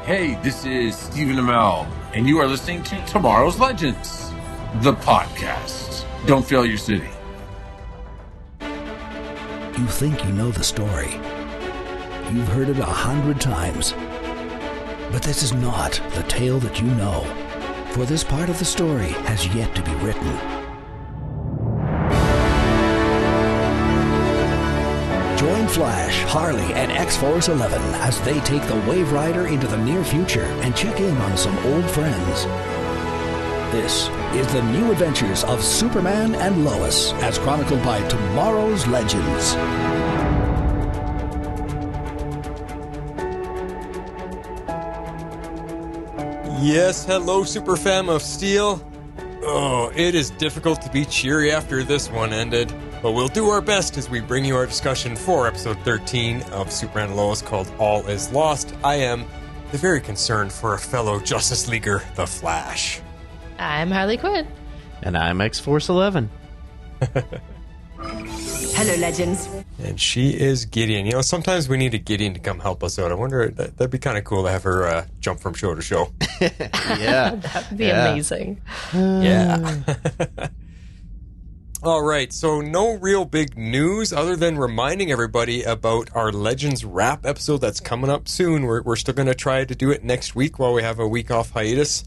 Hey, this is Stephen Amell, and you are listening to Tomorrow's Legends, the podcast. Don't fail your city. You think you know the story. You've heard it 100 times. But this is not the tale that you know, for this part of the story has yet to be written. Join Flash, Harley, and X-Force 11 as they take the Wave Rider into the near future and check in on some old friends. This is the new adventures of Superman and Lois, as chronicled by Tomorrow's Legends. Yes, hello, Superfam of Steel. Oh, it is difficult to be cheery after this one ended, but we'll do our best as we bring you our discussion for episode 13 of Superman and Lois called All Is Lost. I am very concerned for a fellow Justice Leaguer, The Flash. I'm Harley Quinn. And I'm X-Force 11. Hello, Legends. And she is Gideon. You know, sometimes we need a Gideon to come help us out. I wonder, that'd be kind of cool to have her jump from show to show. Yeah. That would be amazing. Yeah. All right, so no real big news other than reminding everybody about our Legends Wrap episode that's coming up soon. We're still going to try to do it next week while we have a week off hiatus.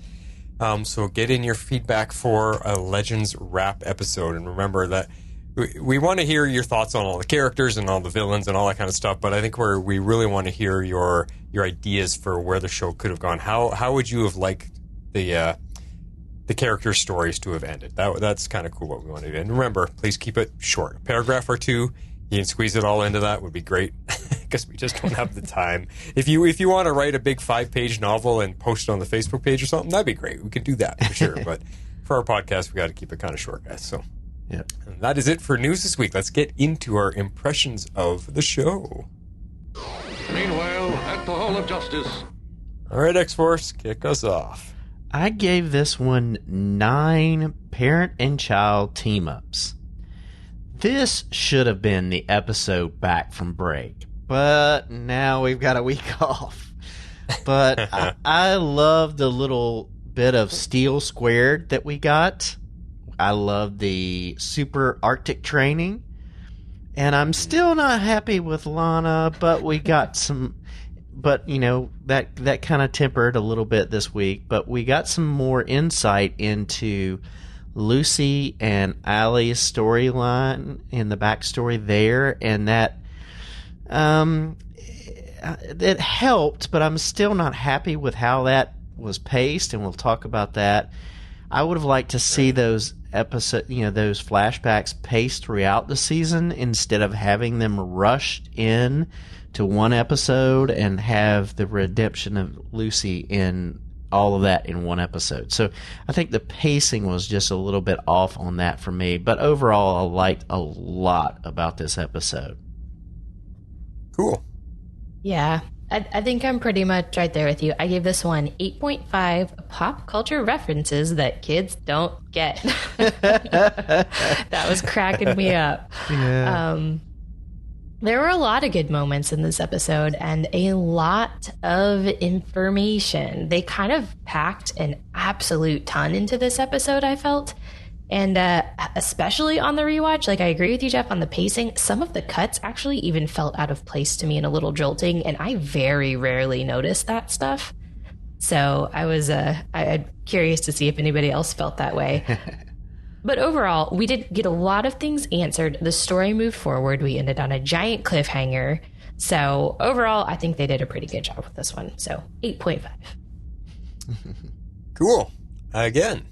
So get in your feedback for a Legends Wrap episode. And remember that we want to hear your thoughts on all the characters and all the villains and all that kind of stuff. But I think we really want to hear your ideas for where the show could have gone. How would you have liked the character stories to have ended? That's kind of cool what we want to do. And remember, please keep it short. A paragraph or two. You can squeeze it all into that would be great because we just don't have the time. If you want to write a big 5-page novel and post it on the Facebook page or something, that'd be great. We could do that for sure. But for our podcast, we got to keep it kind of short, guys. So yeah, and that is it for news this week. Let's get into our impressions of the show. Meanwhile, at the Hall of Justice. All right, X-Force, kick us off. I gave this one 9 parent and child team-ups. This should have been the episode back from break, but now we've got a week off. But I love the little bit of Steel Squared that we got. I love the super Arctic training. And I'm still not happy with Lana, but we got some... But, you know, that kind of tempered a little bit this week. But we got some more insight into Lucy and Allie's storyline and the backstory there. And that it helped, but I'm still not happy with how that was paced. And we'll talk about that. I would have liked to see those those flashbacks paced throughout the season instead of having them rushed in to one episode and have the redemption of Lucy in all of that in one episode. So I think the pacing was just a little bit off on that for me. But overall, I liked a lot about this episode. Cool. Yeah, I think I'm pretty much right there with you. I gave this one 8.5 pop culture references that kids don't get. That was cracking me up. Yeah. There were a lot of good moments in this episode and a lot of information. They kind of packed an absolute ton into this episode, I felt. And especially on the rewatch, like I agree with you, Jeff, on the pacing. Some of the cuts actually even felt out of place to me and a little jolting. And I very rarely notice that stuff. So I was curious to see if anybody else felt that way. But overall, we did get a lot of things answered. The story moved forward. We ended on a giant cliffhanger. So overall, I think they did a pretty good job with this one. So 8.5. Cool. Again,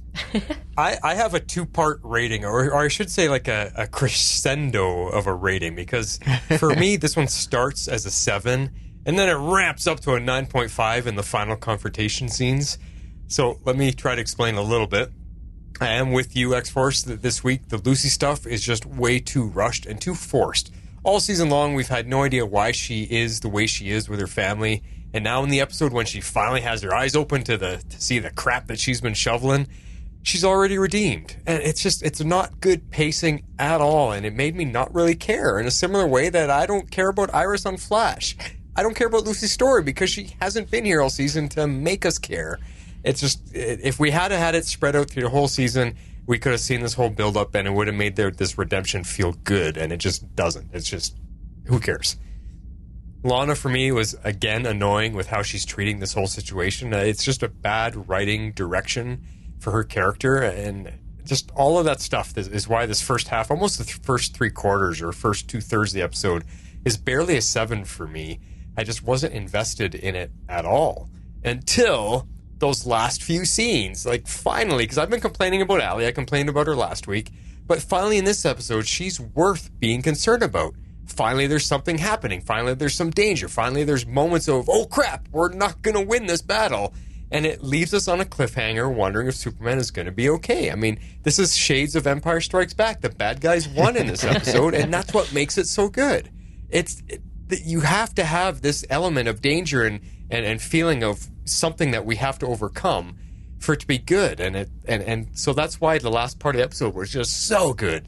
I have a 2-part rating, or I should say like a crescendo of a rating, because for me, this one starts as a 7, and then it ramps up to a 9.5 in the final confrontation scenes. So let me try to explain a little bit. I am with you, X-Force, that this week the Lucy stuff is just way too rushed and too forced. All season long, we've had no idea why she is the way she is with her family. And now in the episode when she finally has her eyes open to see the crap that she's been shoveling, she's already redeemed. And it's not good pacing at all. And it made me not really care in a similar way that I don't care about Iris on Flash. I don't care about Lucy's story because she hasn't been here all season to make us care. It's just, if we had it spread out through the whole season, we could have seen this whole build-up and it would have made this redemption feel good, and it just doesn't. It's just, who cares? Lana, for me, was, again, annoying with how she's treating this whole situation. It's just a bad writing direction for her character, and just all of that stuff is why this first half, almost the first 3/4 or first 2/3 of the episode, is barely a 7 for me. I just wasn't invested in it at all until those last few scenes. Like, finally, because I've been complaining about Allie, I complained about her last week, but finally in this episode, she's worth being concerned about. Finally, there's something happening. Finally, there's some danger. Finally, there's moments of, oh crap, we're not going to win this battle. And it leaves us on a cliffhanger wondering if Superman is going to be okay. I mean, this is shades of Empire Strikes Back. The bad guys won in this episode, and that's what makes it so good. You have to have this element of danger and feeling of something that we have to overcome for it to be good. And so that's why the last part of the episode was just so good.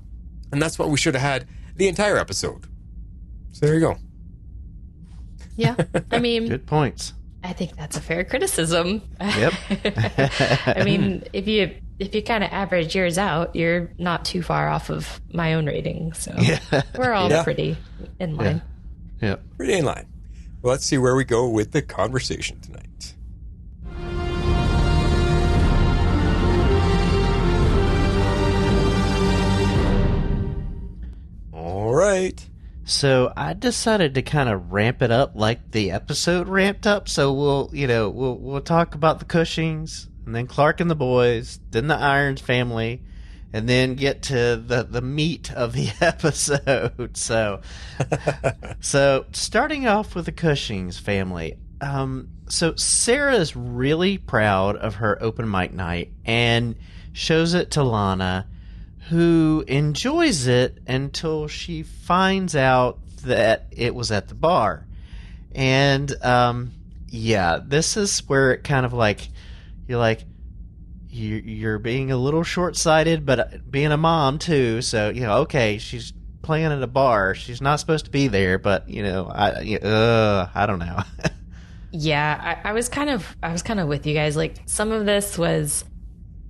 And that's what we should have had the entire episode. So there you go. Yeah, I mean... Good points. I think that's a fair criticism. Yep. I mean, if you kind of average yours out, you're not too far off of my own rating. So we're all pretty in line. Yeah. Pretty in line. Well, let's see where we go with the conversation tonight. All right. So I decided to kind of ramp it up like the episode ramped up. So we'll talk about the Cushings, and then Clark and the boys, then the Irons family, and then get to the meat of the episode. So starting off with the Cushings family. So Sarah is really proud of her open mic night and shows it to Lana, who enjoys it until she finds out that it was at the bar. And, this is where it kind of you're being a little short-sighted, but being a mom too. So, okay, she's playing at a bar. She's not supposed to be there, but, I don't know. Yeah, I was kind of with you guys. Like, some of this was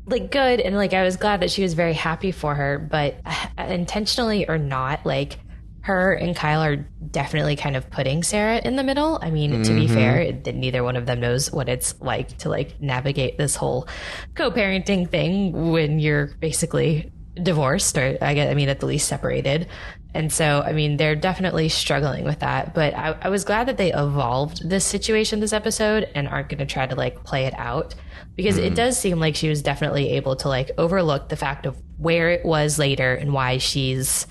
like good, and like I was glad that she was very happy for her, but intentionally or not, like her and Kyle are definitely kind of putting Sarah in the middle. I mean, to be fair, neither one of them knows what it's like to like navigate this whole co-parenting thing when you're basically divorced, or I mean at the least separated. And so, I mean, they're definitely struggling with that. But I was glad that they evolved this situation this episode and aren't going to try to like play it out, because it does seem like she was definitely able to like overlook the fact of where it was later and why she's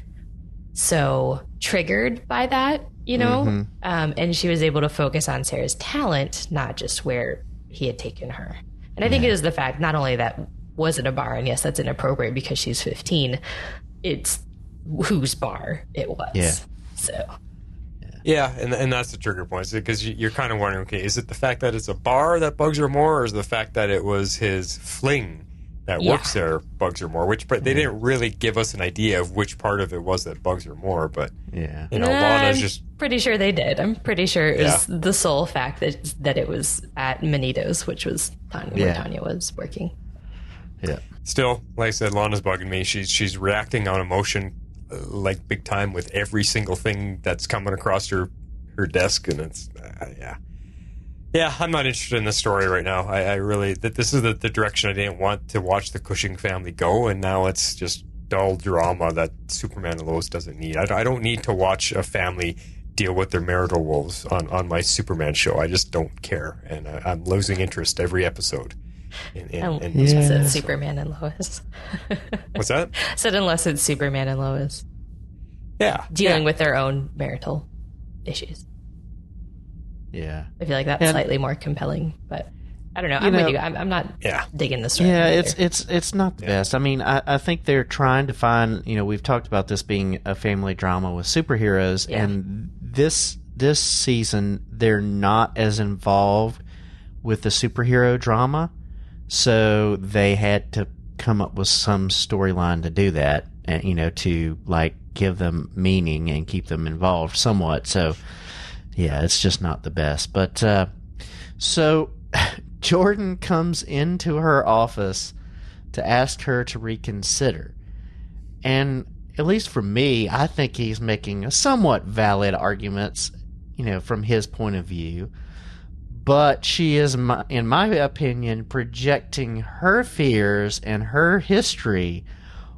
so triggered by that, and she was able to focus on Sarah's talent, not just where he had taken her. And I think it is the fact not only that was it a bar, and yes, that's inappropriate because she's 15, it's whose bar it was. Yeah. So. Yeah, and that's the trigger point, because you're kind of wondering, okay, is it the fact that it's a bar that bugs her more, or is it the fact that it was his fling that works there bugs her more? But they didn't really give us an idea of which part of it was that bugs her more. But Lana's just pretty sure they did. I'm pretty sure it was the sole fact that it was at Manito's, which was where Tanya was working. Yeah. Still, like I said, Lana's bugging me. She's reacting on emotion like big time with every single thing that's coming across her desk, and it's I'm not interested in this story right now. I really this is the direction I didn't want to watch the Cushing family go, and now it's just dull drama that Superman and Lois doesn't need. I don't need to watch a family deal with their marital woes on my Superman show. I just don't care, and I'm losing interest every episode. Said Superman and Lois. What's that? Said unless it's Superman and Lois. Yeah. Dealing with their own marital issues. Yeah. I feel like that's slightly more compelling, but I don't know. I'm with you. I'm not digging the story. Yeah, it's not the best. I mean, I think they're trying to find, we've talked about this being a family drama with superheroes, and this season they're not as involved with the superhero drama. So they had to come up with some storyline to do that, and to like give them meaning and keep them involved somewhat. So Yeah, it's just not the best. But so Jordan comes into her office to ask her to reconsider. And at least for me, I think he's making a somewhat valid arguments, from his point of view. But she is, in my opinion, projecting her fears and her history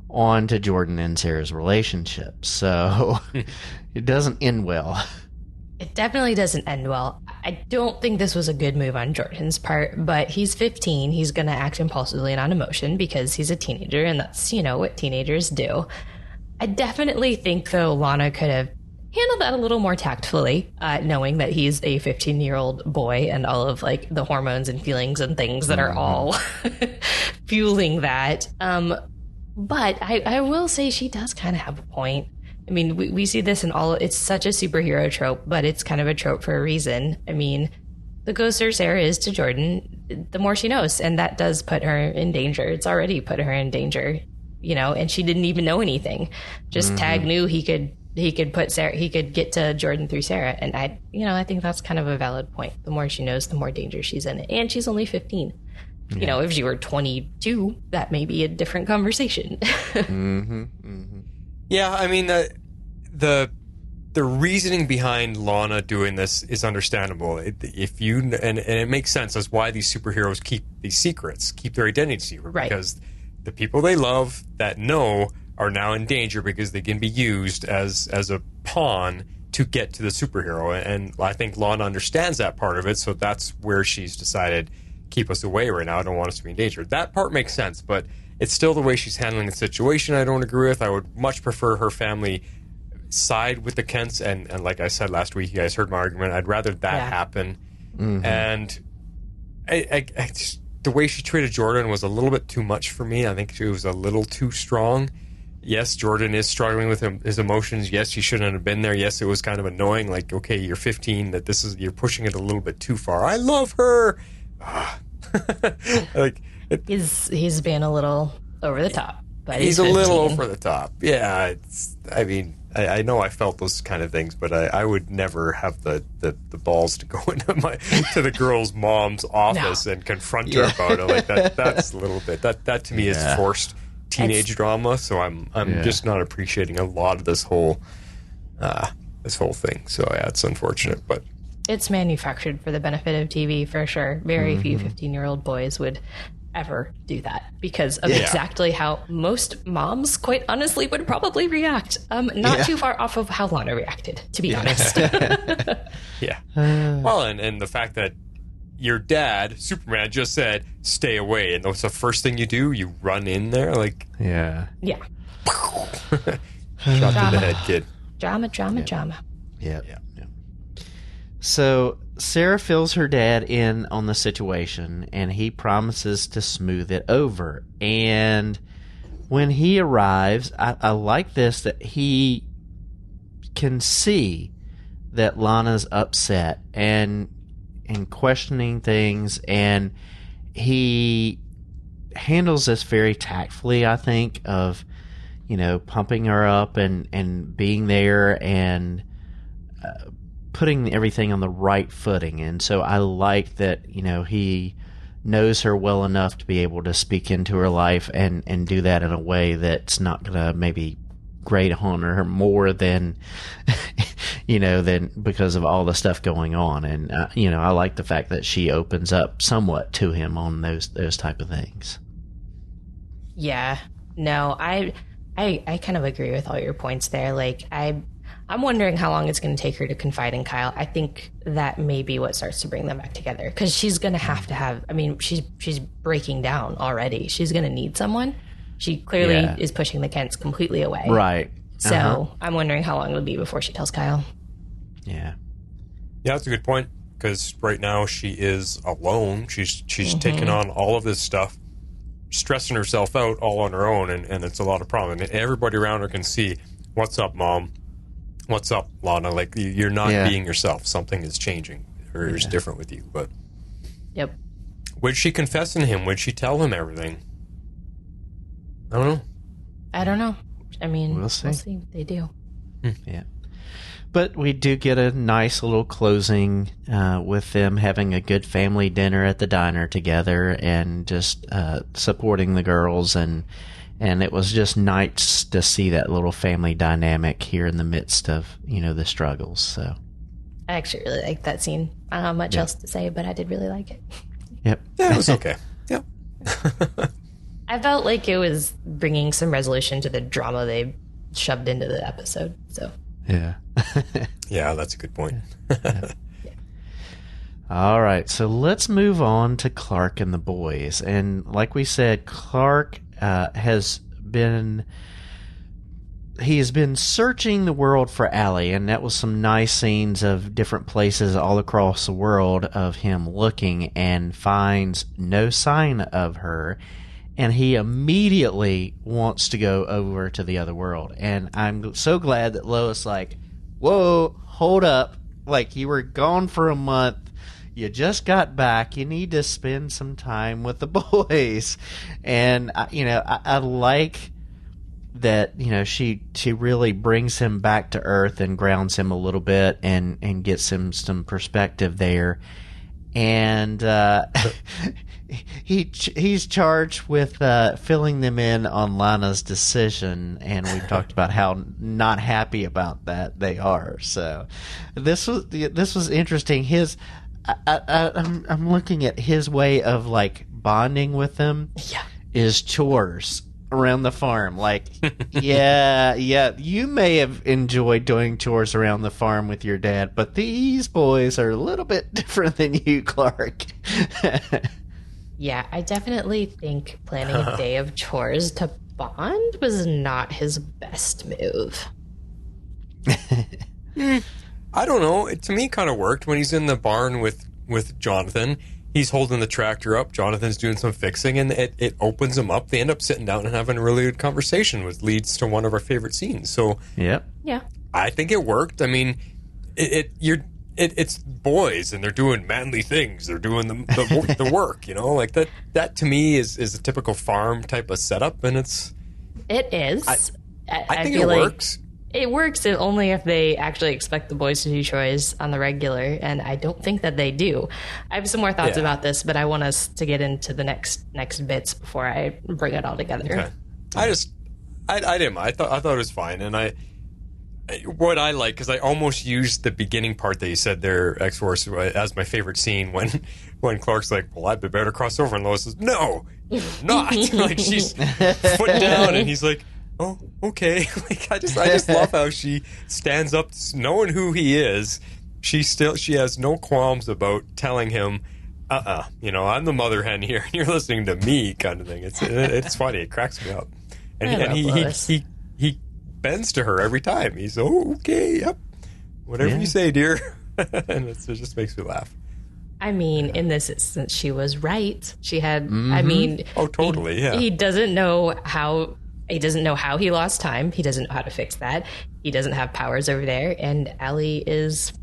onto Jordan and Sarah's relationship. So it doesn't end well. It definitely doesn't end well. I don't think this was a good move on Jordan's part, but he's 15. He's going to act impulsively and on emotion because he's a teenager, and that's, what teenagers do. I definitely think, though, Lana could have handled that a little more tactfully, knowing that he's a 15-year-old boy and all of, the hormones and feelings and things that are all fueling that. But I will say she does kind of have a point. I mean, we see this in it's such a superhero trope, but it's kind of a trope for a reason. I mean, the closer Sarah is to Jordan, the more she knows, and that does put her in danger. It's already put her in danger, and she didn't even know anything. Just Tag knew he could get to Jordan through Sarah, and I think that's kind of a valid point. The more she knows, the more danger she's in, and she's only 15. Yeah. If she were 22, that may be a different conversation. Yeah, I mean, the reasoning behind Lana doing this is understandable. And it makes sense as why these superheroes keep these secrets, keep their identity secret, right? Because the people they love that know are now in danger because they can be used as a pawn to get to the superhero. And I think Lana understands that part of it, so that's where she's decided, keep us away right now. I don't want us to be in danger. That part makes sense, but it's still the way she's handling the situation I don't agree with. I would much prefer her family side with the Kents, and like I said last week, you guys heard my argument. I'd rather that happen. And I just, the way she treated Jordan was a little bit too much for me. I think she was a little too strong. Yes, Jordan is struggling with his emotions. Yes, he shouldn't have been there. Yes, it was kind of annoying. Like, okay, you're 15. You're pushing it a little bit too far. I love her. He's being a little over the top, but he's a little over the top. Yeah, I know I felt those kind of things, but I would never have the balls to go into to the girl's mom's office and confront her about it. Like that's a little bit that to me is forced teenage drama. So I'm just not appreciating a lot of this whole thing. So yeah, it's unfortunate, but it's manufactured for the benefit of TV for sure. Very few 15-year-old boys would ever do that because of exactly how most moms, quite honestly, would probably react. Not too far off of how Lana reacted, to be honest. Well, and the fact that your dad, Superman, just said, stay away, and what's the first thing you do? You run in there, like... Yeah. Shot to the head, kid. Drama. Yeah. So Sarah fills her dad in on the situation, and he promises to smooth it over. And when he arrives, I like this, that he can see that Lana's upset and questioning things, and he handles this very tactfully, I think, of, pumping her up and being there and putting everything on the right footing. And so I like that, he knows her well enough to be able to speak into her life and do that in a way that's not going to maybe grate on her more than, than because of all the stuff going on. And, I like the fact that she opens up somewhat to him on those type of things. Yeah, no, I kind of agree with all your points there. Like, I'm wondering how long it's going to take her to confide in Kyle. I think that may be what starts to bring them back together, because she's going to have. I mean, she's breaking down already. She's going to need someone. She clearly is pushing the Kents completely away. Right. So I'm wondering how long it'll be before she tells Kyle. Yeah. Yeah, that's a good point, because right now she is alone. She's taking on all of this stuff, stressing herself out all on her own, and it's a lot of problem. And everybody around her can see, what's up, Mom? What's up, Lana? Like, you're not being yourself. Something is changing, or is different with you. But yep. Would she confess in him? Would she tell him everything? I don't know. I don't know. I mean, we'll see what they do. Yeah. But we do get a nice little closing with them having a good family dinner at the diner together and just supporting the girls. And it was just nice to see that little family dynamic here in the midst of, the struggles. So I actually really liked that scene. I don't have much else to say, but I did really like it. Yep. Yeah, it was okay. Yep. I felt like it was bringing some resolution to the drama they shoved into the episode. So yeah. Yeah, that's a good point. All right, so let's move on to Clark and the boys. And like we said, Clark has been searching the world for Allie, and that was some nice scenes of different places all across the world of him looking and finds no sign of her. And he immediately wants to go over to the other world. And I'm so glad that Lois like, whoa, hold up. Like, you were gone for a month. You just got back. You need to spend some time with the boys. And, I like that, she really brings him back to earth and grounds him a little bit and gets him some perspective there. And he's charged with filling them in on Lana's decision, and we've talked about how not happy about that they are. So this was interesting. I'm looking at his way of like bonding with them. Yeah. Is chores around the farm. Like, yeah, you may have enjoyed doing chores around the farm with your dad, but these boys are a little bit different than you, Clark. Yeah, I definitely think planning a day of chores to bond was not his best move. I don't know. To me, it kind of worked when he's in the barn with Jonathan. He's holding the tractor up. Jonathan's doing some fixing, and it opens them up. They end up sitting down and having a really good conversation, which leads to one of our favorite scenes. So, yep. Yeah, I think it worked. I mean, it's boys, and they're doing manly things. They're doing the work, like that. That to me is a typical farm type of setup, and it is. I think it works. It works only if they actually expect the boys to do chores on the regular, and I don't think that they do. I have some more thoughts about this, but I want us to get into the next bits before I bring it all together. Okay. I didn't. I thought it was fine, and what I like, because I almost used the beginning part that you said there, X-Force, as my favorite scene when Clark's like, well, I'd better cross over, and Lois says, no, you're not. Like, she's foot down, and he's like, oh, okay. Like, I just love how she stands up knowing who he is. She has no qualms about telling him, I'm the mother hen here, and you're listening to me, kind of thing. It's funny. It cracks me up. And he bends to her every time. He's, okay, yep. Whatever you say, dear. And it just makes me laugh. I mean, in this instance, she was right. She had, I mean... Oh, totally, yeah. He doesn't know how he lost time. He doesn't know how to fix that. He doesn't have powers over there. And Allie is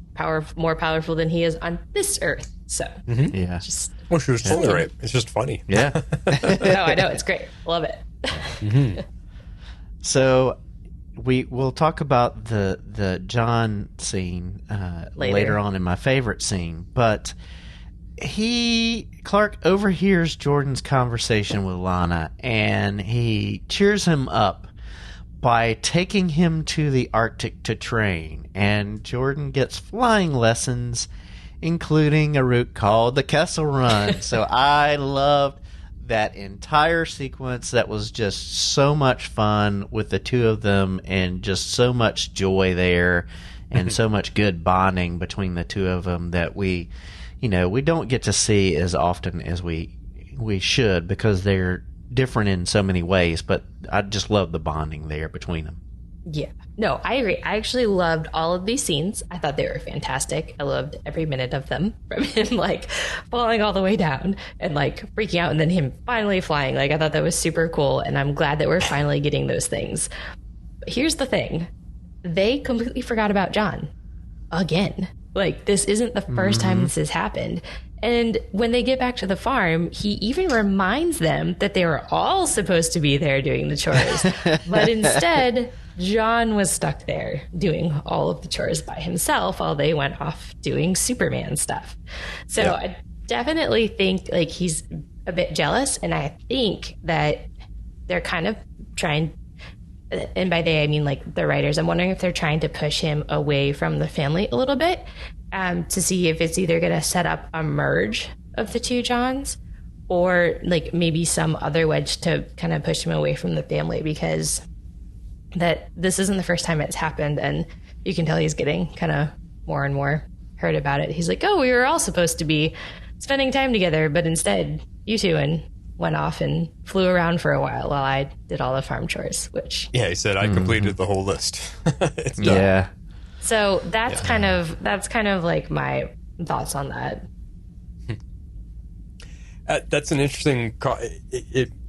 more powerful than he is on this earth. So, yeah. Well, she was totally right. It's just funny. Yeah. No, I know. It's great. Love it. Mm-hmm. So... We'll talk about the John scene later on in my favorite scene, but Clark overhears Jordan's conversation with Lana, and he cheers him up by taking him to the Arctic to train, and Jordan gets flying lessons, including a route called the Kessel Run. So I loved that entire sequence. That was just so much fun with the two of them, and just so much joy there, and so much good bonding between the two of them that we don't get to see as often as we should, because they're different in so many ways. But I just love the bonding there between them. Yeah. No, I agree. I actually loved all of these scenes. I thought they were fantastic. I loved every minute of them, from him like falling all the way down and like freaking out, and then him finally flying. Like, I thought that was super cool, and I'm glad that we're finally getting those things. But here's the thing. They completely forgot about John. Again. Like, this isn't the first time this has happened. And when they get back to the farm, he even reminds them that they were all supposed to be there doing the chores. But instead, John was stuck there doing all of the chores by himself while they went off doing Superman stuff. So Yeah. I definitely think like he's a bit jealous, and I think that they're kind of trying, and by they I mean like the writers, I'm wondering if they're trying to push him away from the family a little bit, to see if it's either going to set up a merge of the two Johns, or like maybe some other wedge to kind of push him away from the family, because that this isn't the first time it's happened, and you can tell he's getting kind of more and more hurt about it. He's like, oh, we were all supposed to be spending time together, but instead you two and went off and flew around for a while I did all the farm chores, which Yeah, he said, I completed the whole list. It's done. Yeah. so that's kind of like my thoughts on that. That's an interesting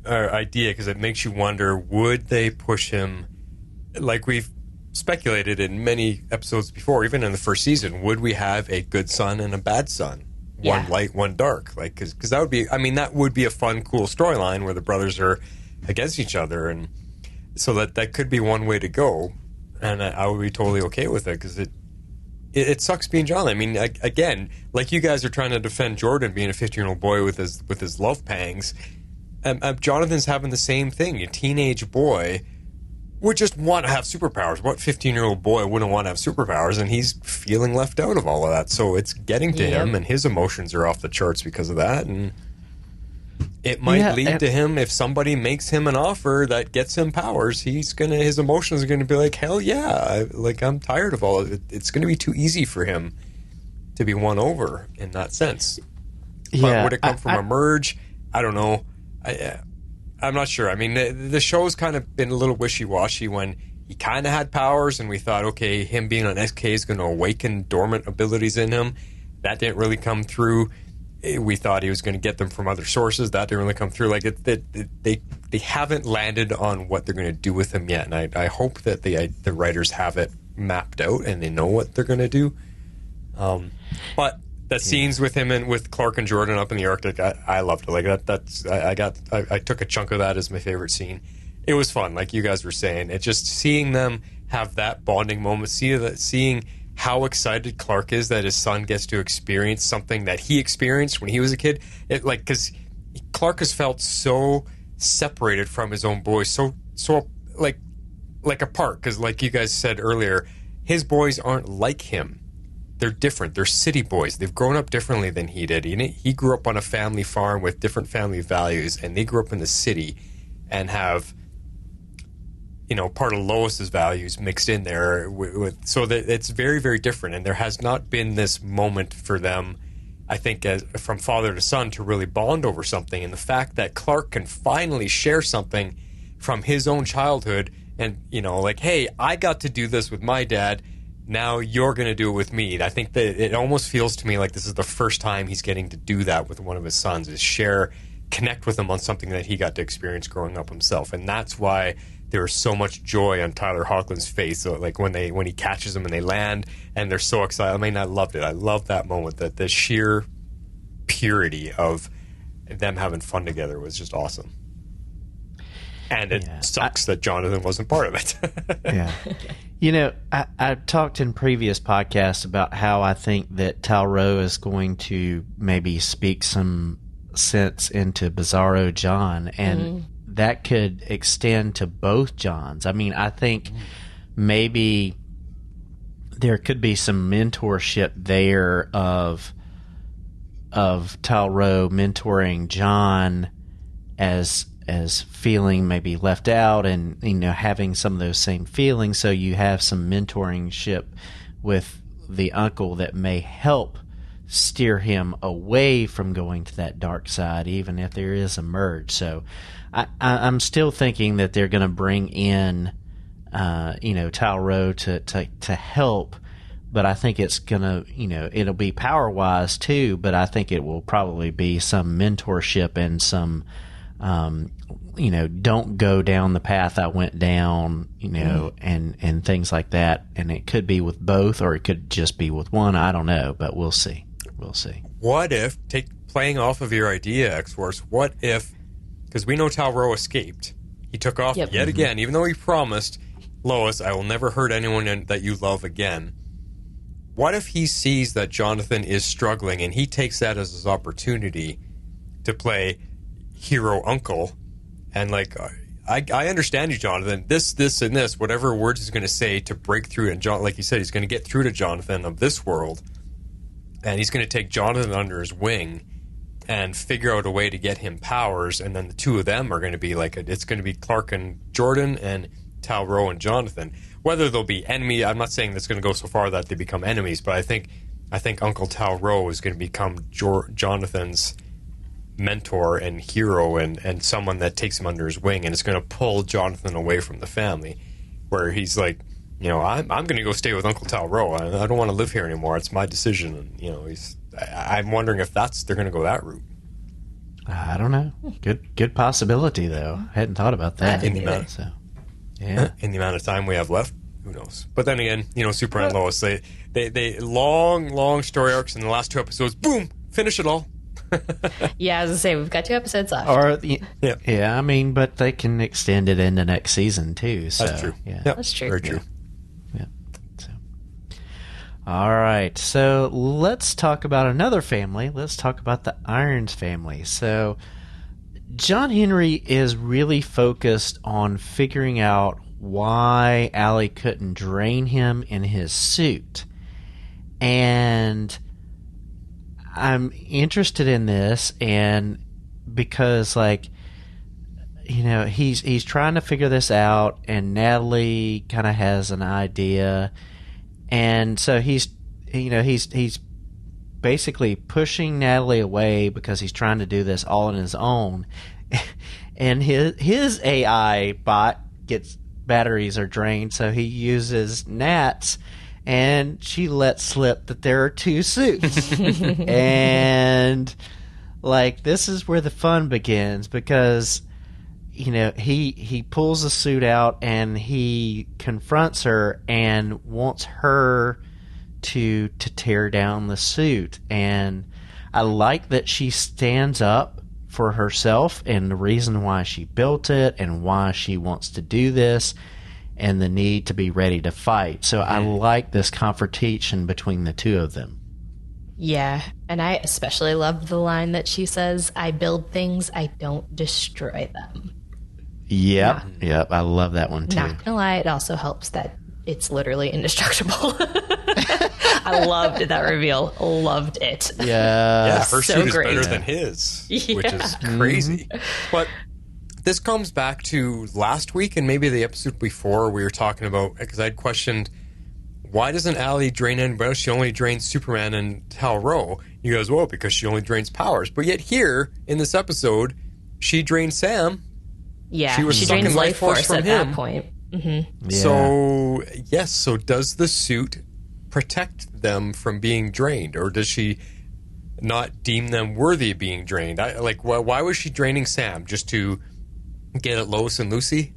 idea, because it makes you wonder, would they push him, like we've speculated in many episodes before, even in the first season, would we have a good son and a bad son? Yeah. One light, one dark. Like, because that would be, I mean, that would be a fun, cool storyline where the brothers are against each other. And so that could be one way to go. And I would be totally okay with it, because it sucks being John. I mean, again, like you guys are trying to defend Jordan being a 15-year-old boy with his love pangs. Jonathan's having the same thing. A teenage boy would just want to have superpowers. What 15-year-old boy wouldn't want to have superpowers? And he's feeling left out of all of that. So it's getting to him, and his emotions are off the charts because of that. And it might lead to him, if somebody makes him an offer that gets him powers, his emotions are gonna be like, hell yeah, I'm tired of all of it. It's gonna be too easy for him to be won over in that sense. Yeah, But would it come from a merge? I don't know. I'm not sure. I mean, the show's kind of been a little wishy-washy when he kind of had powers, and we thought, okay, him being on SK is going to awaken dormant abilities in him. That didn't really come through. We thought he was going to get them from other sources. That didn't really come through. Like, they haven't landed on what they're going to do with him yet, and I hope that the writers have it mapped out and they know what they're going to do. But the scenes with him and with Clark and Jordan up in the Arctic, I loved it. Like I took a chunk of that as my favorite scene. It was fun, like you guys were saying. It's just seeing them have that bonding moment, seeing how excited Clark is that his son gets to experience something that he experienced when he was a kid. Because Clark has felt so separated from his own boys, so like apart. Because like you guys said earlier, his boys aren't like him. They're different. They're city boys. They've grown up differently than he did. He grew up on a family farm with different family values, and they grew up in the city and have, part of Lois's values mixed in there. So that it's very, very different. And there has not been this moment for them, I think, from father to son to really bond over something. And the fact that Clark can finally share something from his own childhood and, hey, I got to do this with my dad. Now you're going to do it with me. I think that it almost feels to me like this is the first time he's getting to do that with one of his sons, is connect with him on something that he got to experience growing up himself. And that's why there was so much joy on Tyler Hoechlin's face. So like when he catches them and they land and they're so excited. I mean, I loved it. I loved that moment. That the sheer purity of them having fun together was just awesome. And it sucks that Jonathan wasn't part of it. Yeah. I talked in previous podcasts about how I think that Talro is going to maybe speak some sense into Bizarro John, and that could extend to both Johns. I mean, I think maybe there could be some mentorship there of Talro mentoring John as feeling maybe left out, and having some of those same feelings, so you have some mentoringship with the uncle that may help steer him away from going to that dark side, even if there is a merge. So I'm still thinking that they're going to bring in Talro to help, but I think it's going to, it'll be power wise too, but I think it will probably be some mentorship and some don't go down the path I went down, and things like that. And it could be with both, or it could just be with one. I don't know, but we'll see. What if, playing off of your idea, X-Force, what if, because we know Talro escaped, he took off yet again, even though he promised, Lois, I will never hurt anyone that you love again. What if he sees that Jonathan is struggling and he takes that as his opportunity to play hero uncle? And like, I understand you, Jonathan. This, and this, whatever words he's going to say to break through. And like you said, he's going to get through to Jonathan of this world. And he's going to take Jonathan under his wing and figure out a way to get him powers. And then the two of them are going to be like, it's going to be Clark and Jordan and Talro and Jonathan. Whether they'll be enemy, I'm not saying that's going to go so far that they become enemies, but I think Uncle Talro is going to become Jonathan's mentor and hero and someone that takes him under his wing, and it's going to pull Jonathan away from the family, where he's like, I'm going to go stay with Uncle Talro. I don't want to live here anymore. It's my decision. And I'm wondering if they're going to go that route. I don't know. Good possibility though. I hadn't thought about that. In the amount, in the amount of time we have left, who knows? But then again, Superman and Lois, they long story arcs in the last 2 episodes. Boom, finish it all. Yeah, as I say, we've got 2 episodes left. Yeah. I mean, but they can extend it into next season too. So, that's true. Yeah, that's true. Very true. Yeah. So, all right. So let's talk about another family. Let's talk about the Irons family. So John Henry is really focused on figuring out why Allie couldn't drain him in his suit, and I'm interested in this, and because he's trying to figure this out, and Natalie kind of has an idea, and so he's basically pushing Natalie away because he's trying to do this all on his own, and his AI bot gets batteries are drained, so he uses Nat's. And she lets slip that there are 2 suits. And, this is where the fun begins because, he pulls the suit out and he confronts her and wants her to tear down the suit. And I like that she stands up for herself and the reason why she built it and why she wants to do this, and the need to be ready to fight. So I like this confrontation between the two of them. Yeah, and I especially love the line that she says, I build things, I don't destroy them. Yep, I love that one too. Not gonna lie, it also helps that it's literally indestructible. I loved that reveal. Loved it. Yeah, her so suit is great. better than his, which is crazy. But this comes back to last week and maybe the episode before we were talking about, because I'd questioned, why doesn't Allie drain anybody else? She only drains Superman and Tal-Rho. He goes, well, because she only drains powers. But yet here, in this episode, she drained Sam. Yeah, she drains life force from at him. that point. Mm-hmm. Yeah. So, yes, so does the suit protect them from being drained? Or does she not deem them worthy of being drained? Why was she draining Sam? Just to get at Lois and Lucy?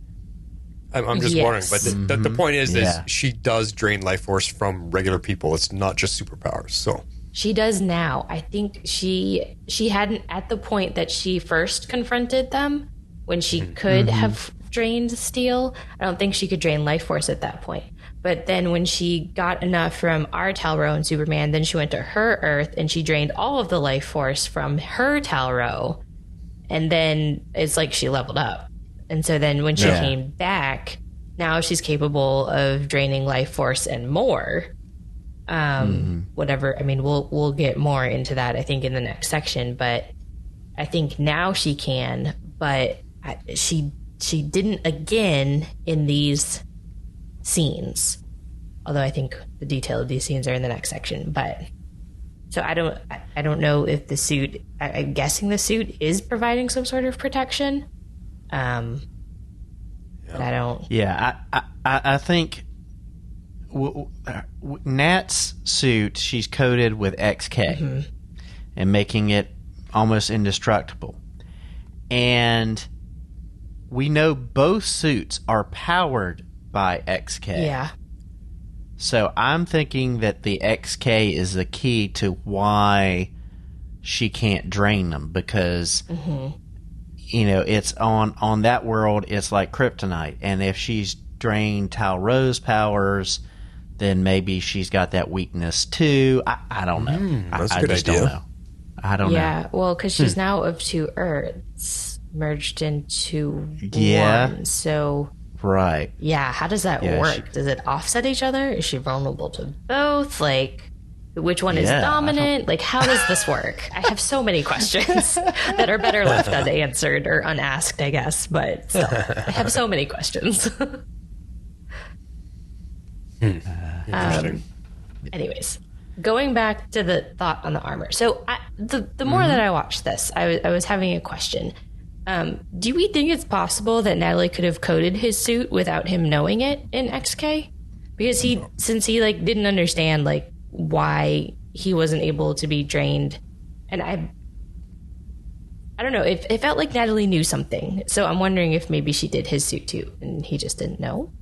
I'm just wondering. But the point is she does drain life force from regular people. It's not just superpowers. So she does now. I think she hadn't at the point that she first confronted them when she could have drained steel. I don't think she could drain life force at that point. But then when she got enough from our Tal-Rho and Superman, then she went to her Earth and she drained all of the life force from her Tal-Rho. And then it's like she leveled up. And so then when she came back, now she's capable of draining life force and more. Whatever. I mean, we'll get more into that, I think, in the next section. But I think now she can. But she didn't again in these scenes. Although I think the detail of these scenes are in the next section. But so I don't know if the suit. I'm guessing the suit is providing some sort of protection. But I don't. Yeah, I think Nat's suit, she's coated with XK and making it almost indestructible. And we know both suits are powered by XK. Yeah. So I'm thinking that the XK is the key to why she can't drain them, because it's on that world, it's like kryptonite, and if she's drained Talro's powers, then maybe she's got that weakness too. I don't know. That's a I good just idea. don't know. I don't know. Yeah, well, because she's now of 2 Earths merged into Yeah. one. So, Right. yeah, how does that Yeah, work? Does it offset each other? Is she vulnerable to both? Like, which one is Yeah, I dominant? Like, how does this work? I have so many questions that are better left unanswered or unasked, I guess. But still, I have so many questions. Anyways, going back to the thought on the armor. So the more that I watched this, I was having a question. Do we think it's possible that Natalie could have coded his suit without him knowing it in XK? Because since he like didn't understand like why he wasn't able to be drained, and I don't know. It felt like Natalie knew something, so I'm wondering if maybe she did his suit too, and he just didn't know.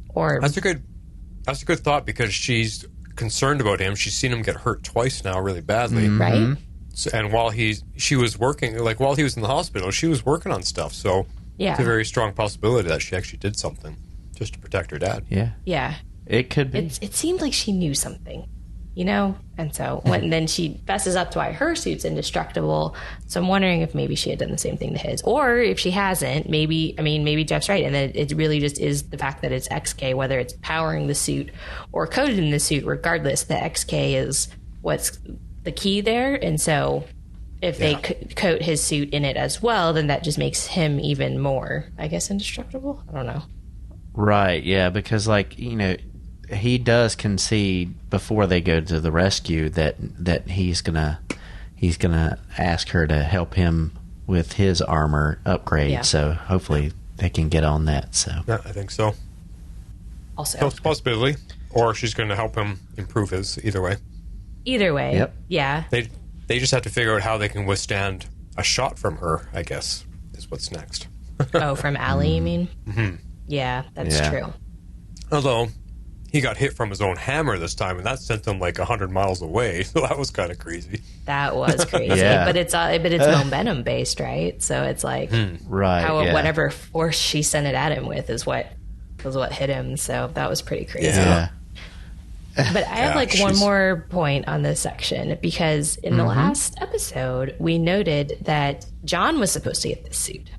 Or That's a good thought, because she's concerned about him. She's seen him get hurt twice now, really badly. right? So, and while she was working, like while he was in the hospital, she was working on stuff. So Yeah. it's a very strong possibility that she actually did something just to protect her dad. Yeah. Yeah. It could be. It seemed like she knew something, you know? And so then she fesses up to why her suit's indestructible. So I'm wondering if maybe she had done the same thing to his. Or if she hasn't, maybe Jeff's right. And then it really just is the fact that it's XK, whether it's powering the suit or coded in the suit, regardless, the XK is what's the key there. And so if they coat his suit in it as well, then that just makes him even more, I guess, indestructible. I don't know. Right, yeah, because like, he does concede before they go to the rescue that he's gonna ask her to help him with his armor upgrade. Yeah. So hopefully they can get on that. So Yeah, I think so. Also, That's a possibility. Or she's going to help him improve his, either way. either way, Yep. yeah. They just have to figure out how they can withstand a shot from her, I guess, is what's next. Oh, from Allie, you mean? Mm-hmm. Yeah, that's Yeah. true. Although, he got hit from his own hammer this time, and that sent him like 100 miles away, so that was kind of crazy. That was crazy. Yeah. But it's momentum based, right? So it's like right, yeah. whatever force she sent it at him with is what hit him. So that was pretty crazy. yeah. But I have Yeah, like one she's- more point on this section, because in the last episode we noted that John was supposed to get this suit.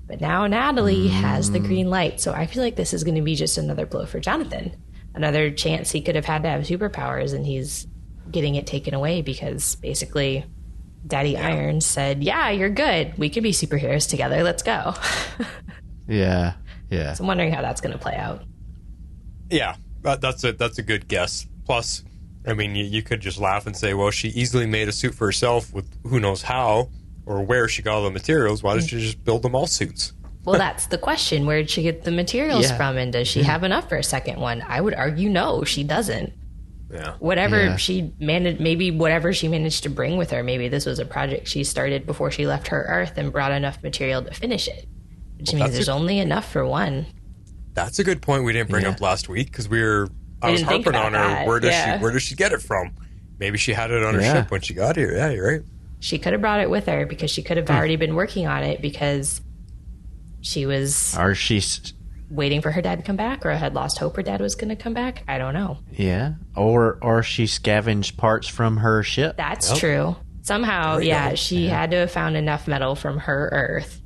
But now Natalie has the green light. So I feel like this is going to be just another blow for Jonathan. Another chance he could have had to have superpowers, and he's getting it taken away because basically Daddy Iron said, yeah, you're good. We can be superheroes together. Let's go. Yeah. Yeah. So I'm wondering how that's going to play out. Yeah, that's a good guess. Plus, I mean, you could just laugh and say, well, she easily made a suit for herself with who knows how or where she got all the materials. Why did she just build them all suits? Well, that's the question. Where did she get the materials Yeah. from? And does she have enough for a second one? I would argue no, she doesn't. Yeah. Whatever Yeah. she managed, maybe whatever she managed to bring with her, maybe this was a project she started before she left her Earth and brought enough material to finish it. Which means that's there's only enough for one. That's a good point we didn't bring up last week, because I was didn't think harping on about her. that, Where yeah. does she get it from? Maybe she had it on her Yeah. ship when she got here. Yeah, you're right. She could have brought it with her because she could have already been working on it because she was Or she's waiting for her dad to come back, or had lost hope her dad was going to come back. I don't know. yeah. Or she scavenged parts from her ship. That's true. Somehow, There you yeah, go. she had to have found enough metal from her Earth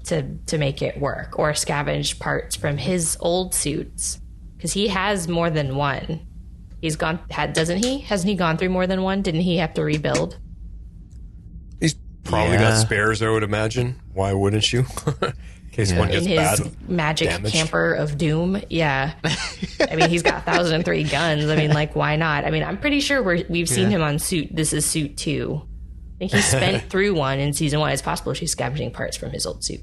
to make it work, or scavenged parts from his old suits, because he has more than one. He's doesn't he? Hasn't he gone through more than one? Didn't he have to rebuild? He's probably Yeah. got spares, I would imagine. Why wouldn't you? In case one In gets his bad. magic damage. camper of doom? Yeah. I mean, he's got 1,003 guns. I mean, like, why not? I mean, I'm pretty sure we've seen him on suit. This is suit 2. I think he spent through one in season 1. It's possible she's scavenging parts from his old suit.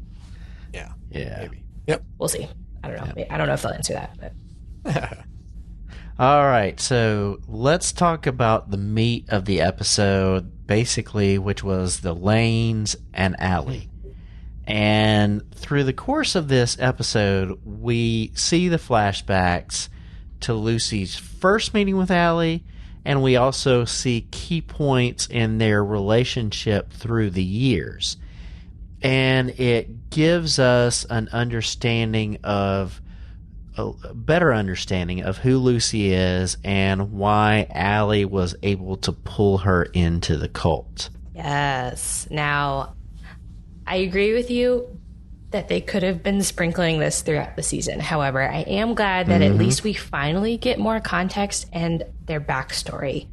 Yeah. Yeah. Maybe. Yep. We'll see. I don't know. I don't know if they'll answer that, but All right, so let's talk about the meat of the episode, basically, which was the Lanes and Allie. And through the course of this episode, we see the flashbacks to Lucy's first meeting with Allie, and we also see key points in their relationship through the years. And it gives us an understanding of a better understanding of who Lucy is and why Allie was able to pull her into the cult. Yes. Now, I agree with you that they could have been sprinkling this throughout the season. However, I am glad that at least we finally get more context and their backstory.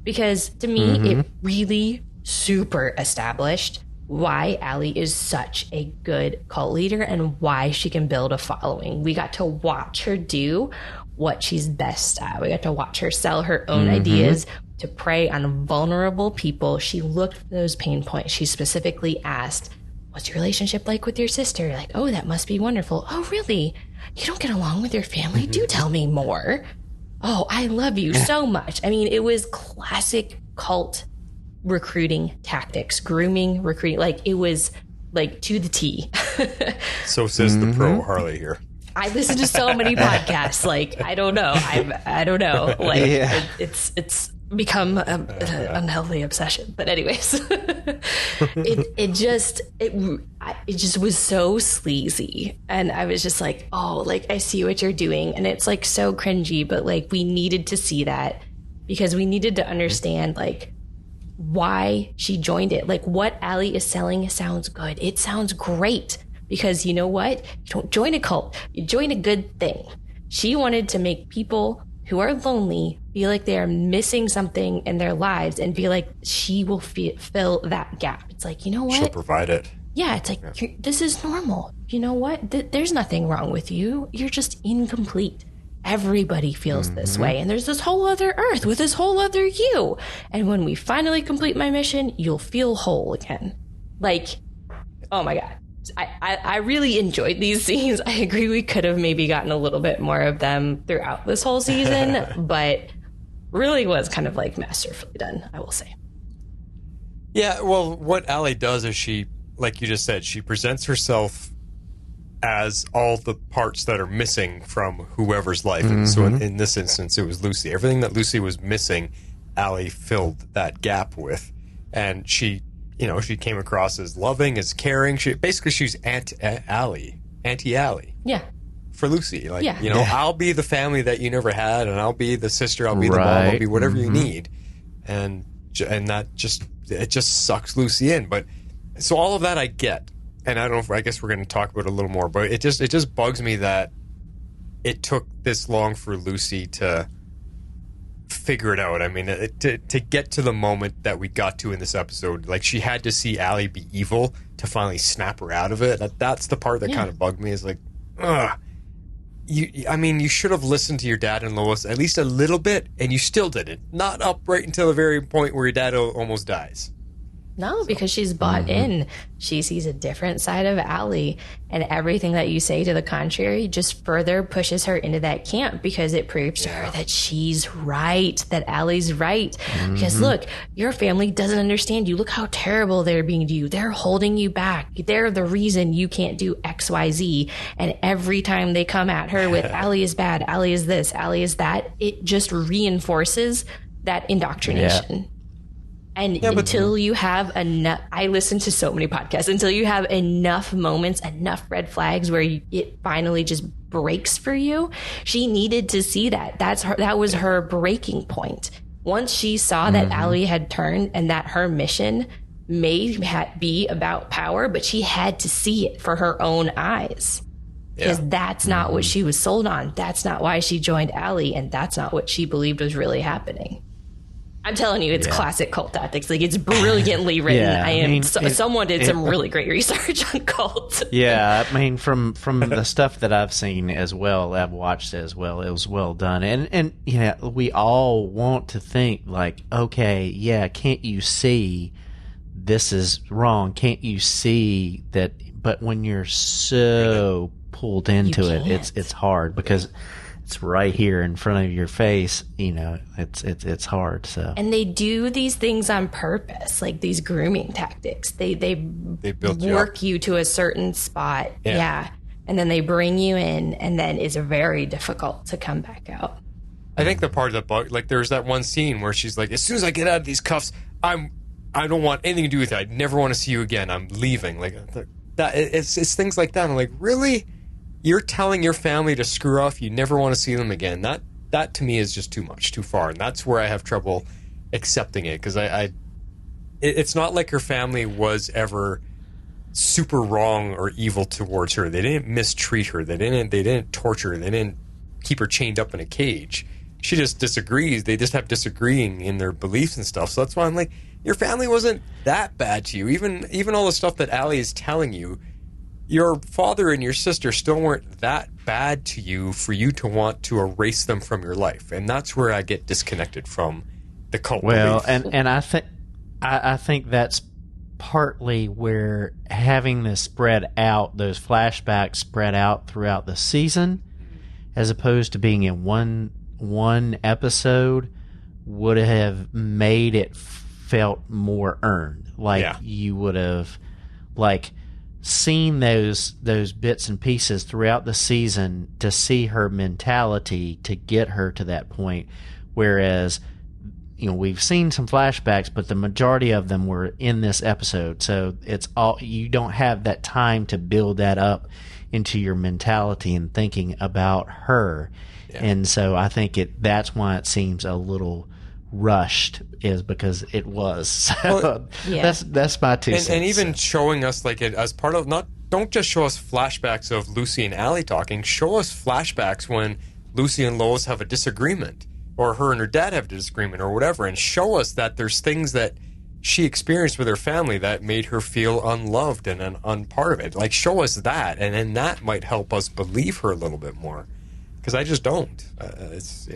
Because to me, it really super established why Allie is such a good cult leader and why she can build a following. We got to watch her do what she's best at. We got to watch her sell her own ideas to prey on vulnerable people. She looked for those pain points. She specifically asked, what's your relationship like with your sister? Like, oh, that must be wonderful. Oh, really? You don't get along with your family? Do tell me more. Oh, I love you so much. I mean, it was classic cult recruiting tactics, grooming, recruiting. Like, it was like to the T. So says the pro Harley here. I listen to so many podcasts. Like, I don't know. I don't know. Like, it's become an unhealthy obsession. But anyways, it just was so sleazy, and I was just like, oh, like, I see what you're doing, and it's like so cringy, but like we needed to see that because we needed to understand like why she joined it. Like, what Allie is selling sounds good. It sounds great because you know what? You don't join a cult. You join a good thing. She wanted to make people who are lonely feel like they are missing something in their lives and feel like she will fill that gap. It's like, you know what? She'll provide it. Yeah, it's like, this is normal. You know what? There's nothing wrong with you. You're just incomplete. Everybody feels this way. And there's this whole other earth with this whole other you. And when we finally complete my mission, you'll feel whole again. Like, oh my God. I really enjoyed these scenes. I agree we could have maybe gotten a little bit more of them throughout this whole season, but really was kind of like masterfully done, I will say. Yeah, well, what Allie does is she, like you just said, she presents herself as all the parts that are missing from whoever's life. And so in this instance, it was Lucy. Everything that Lucy was missing, Allie filled that gap with. And she, you know, she came across as loving, as caring. She's Anti-Allie. Yeah. For Lucy. Like, Yeah. you know, I'll be the family that you never had, and I'll be the sister, I'll be the mom, I'll be whatever you need. And that just, it just sucks Lucy in. But, so all of that I get. And I don't know if, I guess we're going to talk about it a little more, but it just bugs me that it took this long for Lucy to figure it out. I mean, to get to the moment that we got to in this episode, like, she had to see Allie be evil to finally snap her out of it. That's the part that kind of bugged me, is like, ugh. You should have listened to your dad and Lois at least a little bit, and you still didn't. Not up right until the very point where your dad almost dies. No, because she's bought in. She sees a different side of Allie, and everything that you say to the contrary just further pushes her into that camp, because it proves to her that she's right, that Allie's right. Because look, your family doesn't understand you. Look how terrible they're being to you. They're holding you back. They're the reason you can't do XYZ. And every time they come at her with Allie is bad, Allie is this, Allie is that, it just reinforces that indoctrination. And until you have enough, I listen to so many podcasts, until you have enough moments, enough red flags where it finally just breaks for you. She needed to see that. That was her breaking point. Once she saw that Allie had turned and that her mission may be about power, but she had to see it for her own eyes. Because that's not what she was sold on. That's not why she joined Allie, and that's not what she believed was really happening. I'm telling you, it's classic cult tactics. Like, it's brilliantly written. Someone did some really great research on cults. Yeah, I mean, from the stuff that I've seen as well, I've watched as well, it was well done. And yeah, we all want to think like, okay, yeah, can't you see this is wrong? Can't you see that? But when you're so pulled into it, it's hard, because it's right here in front of your face. You know, it's hard. So, and they do these things on purpose, like these grooming tactics. They work you to a certain spot, and then they bring you in, and then it's very difficult to come back out. I think the part that bug, like, there's that one scene where she's like, as soon as I get out of these cuffs, I don't want anything to do with it. I never want to see you again. I'm leaving. Like that. It's things like that. I'm like, really? you're telling your family to screw off. You never want to see them again. That to me is just too much, too far. And that's where I have trouble accepting it, because it's not like her family was ever super wrong or evil towards her. They didn't mistreat her. They didn't torture her. They didn't keep her chained up in a cage. She just disagrees. They just have disagreeing in their beliefs and stuff. So that's why I'm like, your family wasn't that bad to you. Even all the stuff that Allie is telling you, your father and your sister still weren't that bad to you for you to want to erase them from your life. And that's where I get disconnected from the cult belief. And I think that's partly where having this spread out, those flashbacks spread out throughout the season, as opposed to being in one episode, would have made it felt more earned. Like you would have seen those bits and pieces throughout the season to see her mentality to get her to that point. Whereas, we've seen some flashbacks, but the majority of them were in this episode. So it's all, you don't have that time to build that up into your mentality and thinking about her. Yeah. And so I think that's why it seems a little rushed, is because it was. So that's my 2 cents. And even showing us it as part of, don't just show us flashbacks of Lucy and Allie talking, show us flashbacks when Lucy and Lois have a disagreement, or her and her dad have a disagreement, or whatever, and show us that there's things that she experienced with her family that made her feel unloved and unpart of it. Show us that, and then that might help us believe her a little bit more. Because I just don't. It's,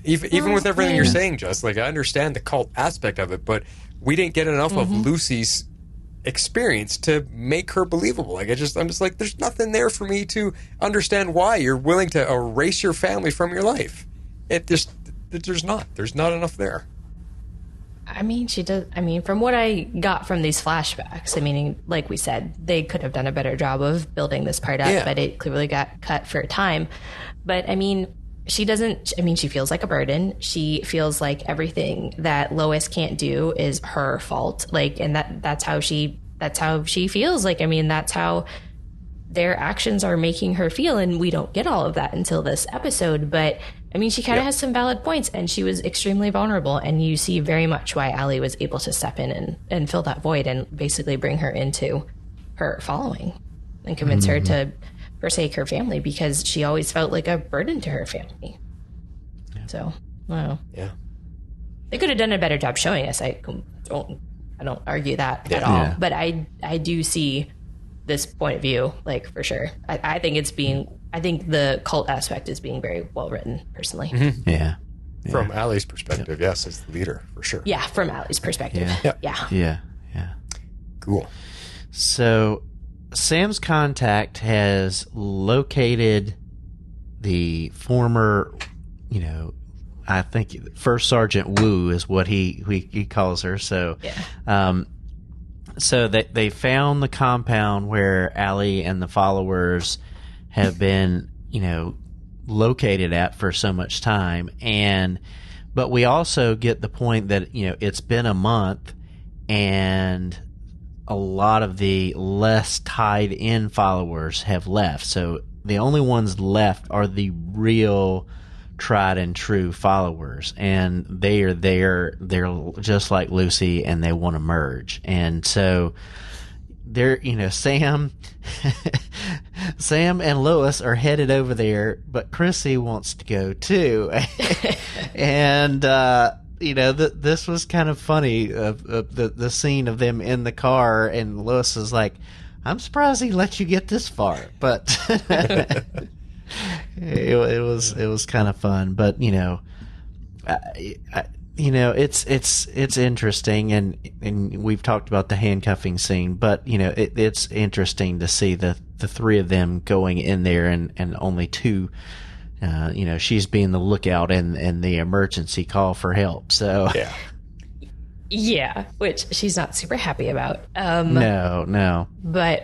even with everything you're saying, Just, I understand the cult aspect of it, but we didn't get enough of Lucy's experience to make her believable. I'm just like, there's nothing there for me to understand why you're willing to erase your family from your life. There's not enough there. I mean, she does. I mean, from what I got from these flashbacks, like we said, they could have done a better job of building this part up, but it clearly got cut for time. But she doesn't. She feels like a burden. She feels like everything that Lois can't do is her fault. And that's how she feels. That's how their actions are making her feel, and we don't get all of that until this episode. But she kind of has some valid points, and she was extremely vulnerable, and you see very much why Allie was able to step in and fill that void and basically bring her into her following and convince her to forsake her family, because she always felt like a burden to her family. So, wow. Yeah. They could have done a better job showing us. I don't argue that at all. But I do see this point of view, for sure. I think the cult aspect is being very well written, personally. Mm-hmm. Yeah. From Allie's perspective, yes, as the leader, for sure. Yeah, from Allie's perspective. Yeah. Cool. So, Sam's contact has located the former, I think First Sergeant Wu is what he calls her. So, so they found the compound where Allie and the followers have been, located at for so much time. But we also get the point that, it's been a month, and a lot of the less tied in followers have left. So the only ones left are the real tried and true followers, and they're just like Lucy, and they want to merge. And so they're, Sam and Lois are headed over there, but Chrissy wants to go too. And this was kind of funny, the scene of them in the car, and Lois is like, I'm surprised he let you get this far, but it was kind of fun. But it's interesting, and we've talked about the handcuffing scene, but it's interesting to see the three of them going in there, and only two. She's being the lookout and the emergency call for help. So yeah, which she's not super happy about. No. But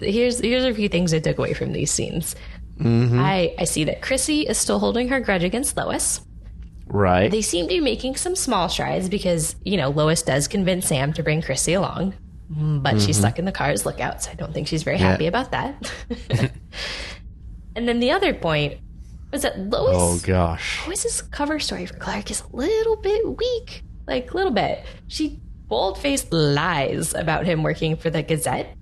here's a few things I took away from these scenes. Mm-hmm. I see that Chrissy is still holding her grudge against Lois. Right. They seem to be making some small strides because, Lois does convince Sam to bring Chrissy along, but she's stuck in the car as lookout, so I don't think she's very happy about that. And then the other point was that Lois's cover story for Clark is a little bit weak. Like, a little bit. She bold-faced lies about him working for the Gazette.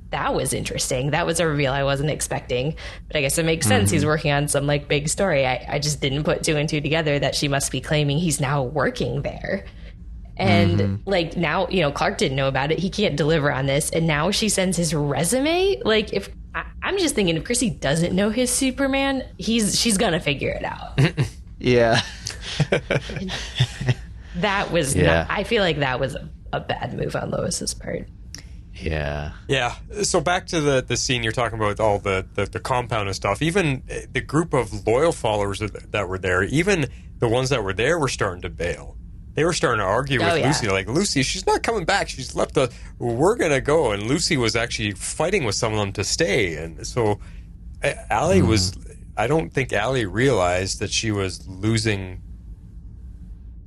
That was interesting. That was a reveal I wasn't expecting. But I guess it makes sense. He's working on some, like, big story. I just didn't put two and two together that she must be claiming he's now working there. And, like, now, you know, Clark didn't know about it. He can't deliver on this. And now she sends his resume. Like, if I'm just thinking, if Chrissy doesn't know his Superman, she's going to figure it out. Yeah. That was not, I feel like that was a bad move on Lois's part. Yeah. Yeah. So back to the scene you're talking about, all the compound and stuff. Even the group of loyal followers that were there, even the ones that were there were starting to bail. They were starting to argue with Lucy. Like, Lucy, she's not coming back. She's left us. We're going to go. And Lucy was actually fighting with some of them to stay. And so Allie was... I don't think Allie realized that she was losing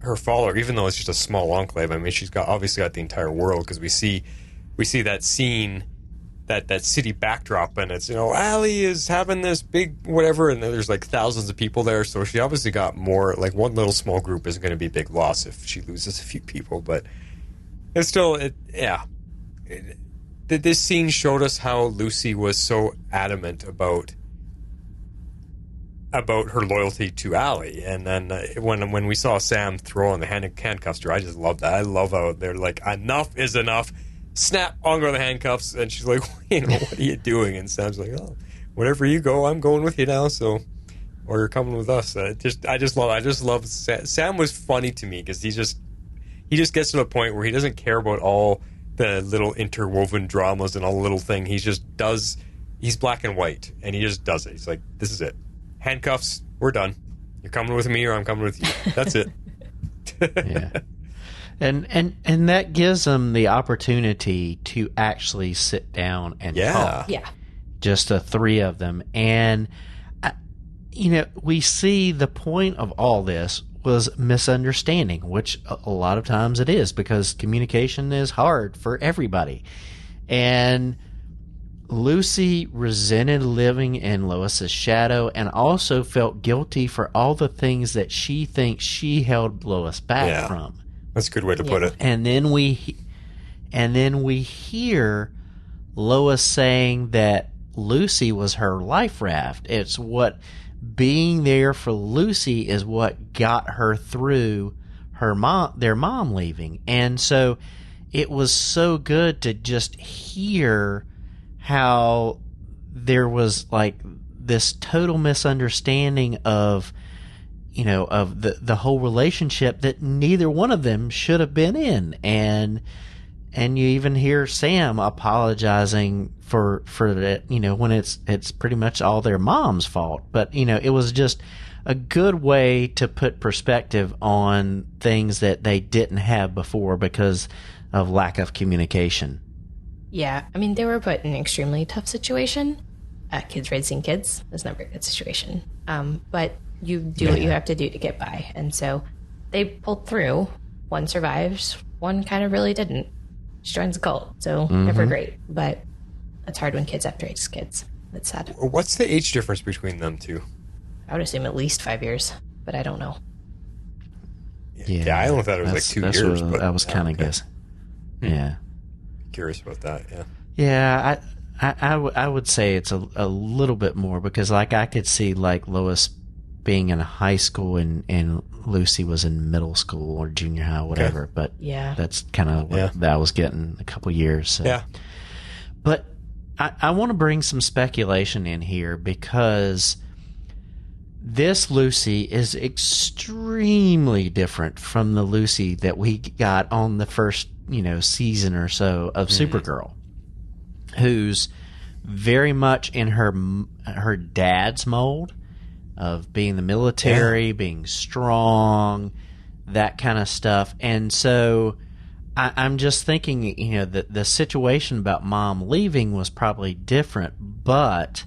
her follower, even though it's just a small enclave. I mean, she's obviously got the entire world, because we see that scene, that city backdrop, and it's, you know, Allie is having this big whatever, and there's like thousands of people there, so she obviously got more. Like, one little small group isn't going to be a big loss if she loses a few people, but it's still, this scene showed us how Lucy was so adamant about her loyalty to Allie. And then when we saw Sam throw on the handcuffs to her, I just love that. I love how they're like, enough is enough. Snap, on go the handcuffs. And she's like, you know, what are you doing? And Sam's like, oh, wherever you go, I'm going with you now. So, or you're coming with us. I just love Sam was funny to me, because he just gets to the point where he doesn't care about all the little interwoven dramas and all the little thing. He's black and white, and he just does it. He's like, this is it. Handcuffs, we're done. You're coming with me or I'm coming with you. That's it. Yeah. And that gives them the opportunity to actually sit down and talk. Yeah. Just the three of them. And, you know, we see the point of all this was misunderstanding, which a lot of times it is, because communication is hard for everybody. And Lucy resented living in Lois's shadow, and also felt guilty for all the things that she thinks she held Lois back from. That's a good way to put it. And then we hear Lois saying that Lucy was her life raft. It's what being there for Lucy is what got her through their mom leaving. And so it was so good to just hear how there was like this total misunderstanding of, you know, of the whole relationship that neither one of them should have been in. And you even hear Sam apologizing for that, you know, when it's pretty much all their mom's fault. But, you know, it was just a good way to put perspective on things that they didn't have before because of lack of communication. Yeah, I mean, they were put in an extremely tough situation. Kids raising kids is never a good situation. But you do what you have to do to get by. And so they pulled through. One survives, one kind of really didn't. She joins a cult, so never great. But it's hard when kids have to raise kids. It's sad. What's the age difference between them two? I would assume at least 5 years, but I don't know. Yeah, I only thought it was like 2 years. But I was kind of guessing. Yeah. Curious about that, yeah. Yeah, I would say it's a little bit more, because like I could see like Lois being in high school and Lucy was in middle school or junior high, whatever. Okay. But that's kind of what that was getting, a couple years. So. Yeah. But I want to bring some speculation in here, because this Lucy is extremely different from the Lucy that we got on the first, season or so of Supergirl, who's very much in her dad's mold of being the military, being strong, that kind of stuff. And so I'm just thinking, that the situation about mom leaving was probably different, but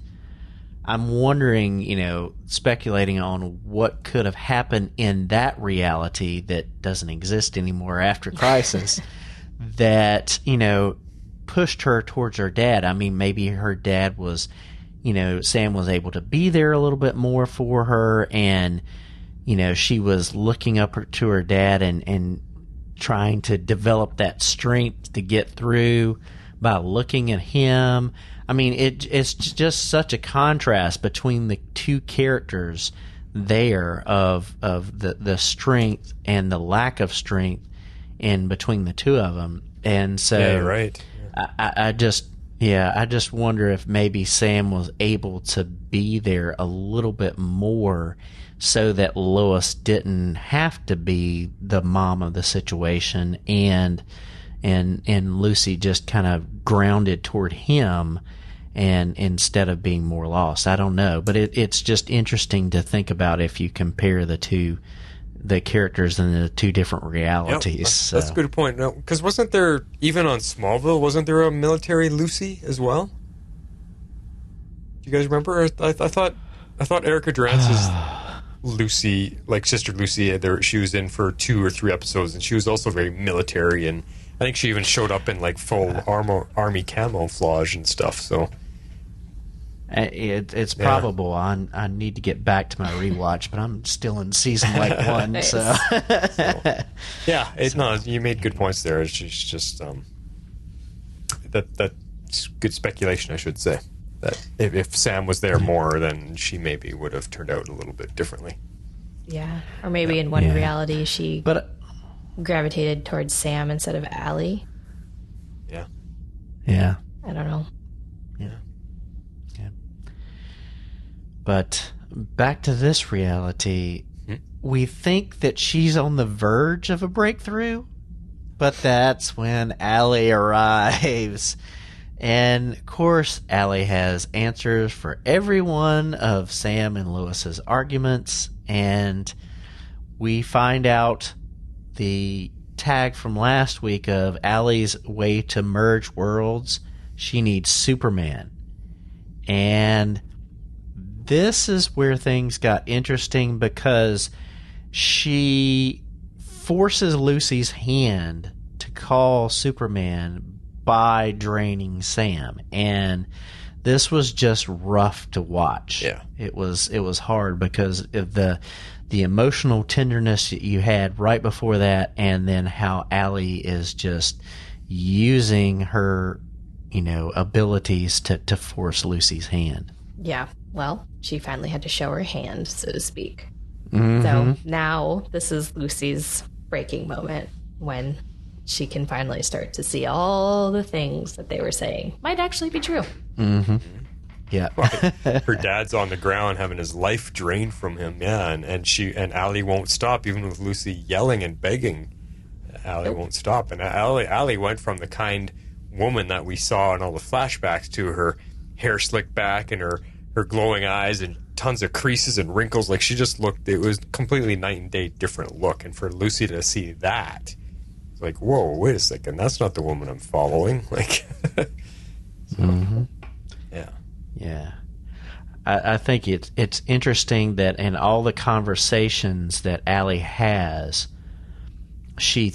I'm wondering, speculating on what could have happened in that reality that doesn't exist anymore after Crisis that, pushed her towards her dad. I mean, maybe her dad was, Sam was able to be there a little bit more for her, and she was looking up to her dad and trying to develop that strength to get through by looking at him. I mean, it's just such a contrast between the two characters there of the strength and the lack of strength in between the two of them. And so, yeah, right. I just wonder if maybe Sam was able to be there a little bit more so that Lois didn't have to be the mom of the situation, and Lucy just kind of grounded toward him, and instead of being more lost. I don't know, but it's just interesting to think about if you compare the characters in the two different realities. Yep, that's a good point. No, because wasn't there, even on Smallville, wasn't there a military Lucy as well? Do you guys remember? I thought Erica Durance's Lucy, like Sister Lucy, she was in for 2 or 3 episodes, and she was also very military, and I think she even showed up in like full army camouflage and stuff. So it's probable. I need to get back to my rewatch, but I'm still in season 1. Nice. So no, you made good points there. It's just that's good speculation, I should say. That if Sam was there more, then she maybe would have turned out a little bit differently. Yeah, or maybe in one reality she gravitated towards Sam instead of Allie. Yeah. I don't know. Yeah. But back to this reality, we think that she's on the verge of a breakthrough, but that's when Allie arrives. And, of course, Allie has answers for every one of Sam and Lois's arguments, and we find out the tag from last week of Allie's way to merge worlds. She needs Superman. And this is where things got interesting, because she forces Lucy's hand to call Superman by draining Sam, and this was just rough to watch. Yeah, it was hard because of the emotional tenderness that you had right before that, and then how Allie is just using her abilities to force Lucy's hand. Yeah, well, she finally had to show her hand, so to speak. Mm-hmm. So now this is Lucy's breaking moment, when she can finally start to see all the things that they were saying might actually be true. Mm-hmm. Yeah. Her dad's on the ground having his life drained from him. Yeah, and Allie won't stop, even with Lucy yelling and begging. Allie won't stop, and Allie went from the kind woman that we saw in all the flashbacks to her hair slicked back and her glowing eyes and tons of creases and wrinkles. Like, she just looked, it was completely night and day different look. And for Lucy to see that, it's like, whoa, wait a second, that's not the woman I'm following. Like, Yeah. I think it's interesting that in all the conversations that Allie has, she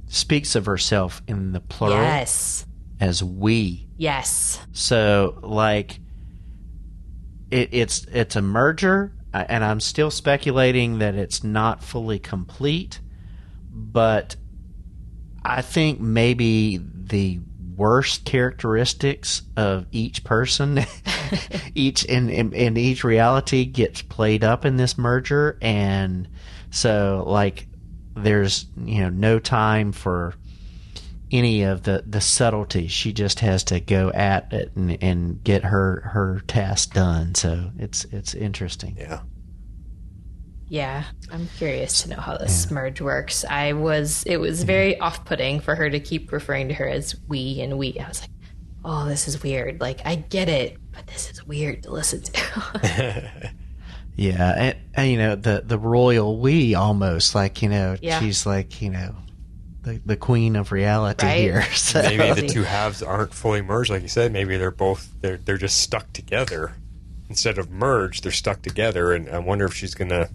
speaks of herself in the plural. Yes. As we. Yes. So, like, it's a merger, and I'm still speculating that it's not fully complete, but I think maybe the worst characteristics of each person, each in each reality, gets played up in this merger, and so, like, there's no time for any of the subtlety. She just has to go at it and get her task done. So it's interesting. Yeah, I'm curious to know how this merge works. It was very off-putting for her to keep referring to her as we and we. I was like, oh, this is weird. Like, I get it, but this is weird to listen to. Yeah, and the royal we, almost, like, she's like, the queen of reality, right? Here. So. Maybe the two halves aren't fully merged, like you said. Maybe they're just stuck together. Instead of merged, they're stuck together, and I wonder if she's gonna.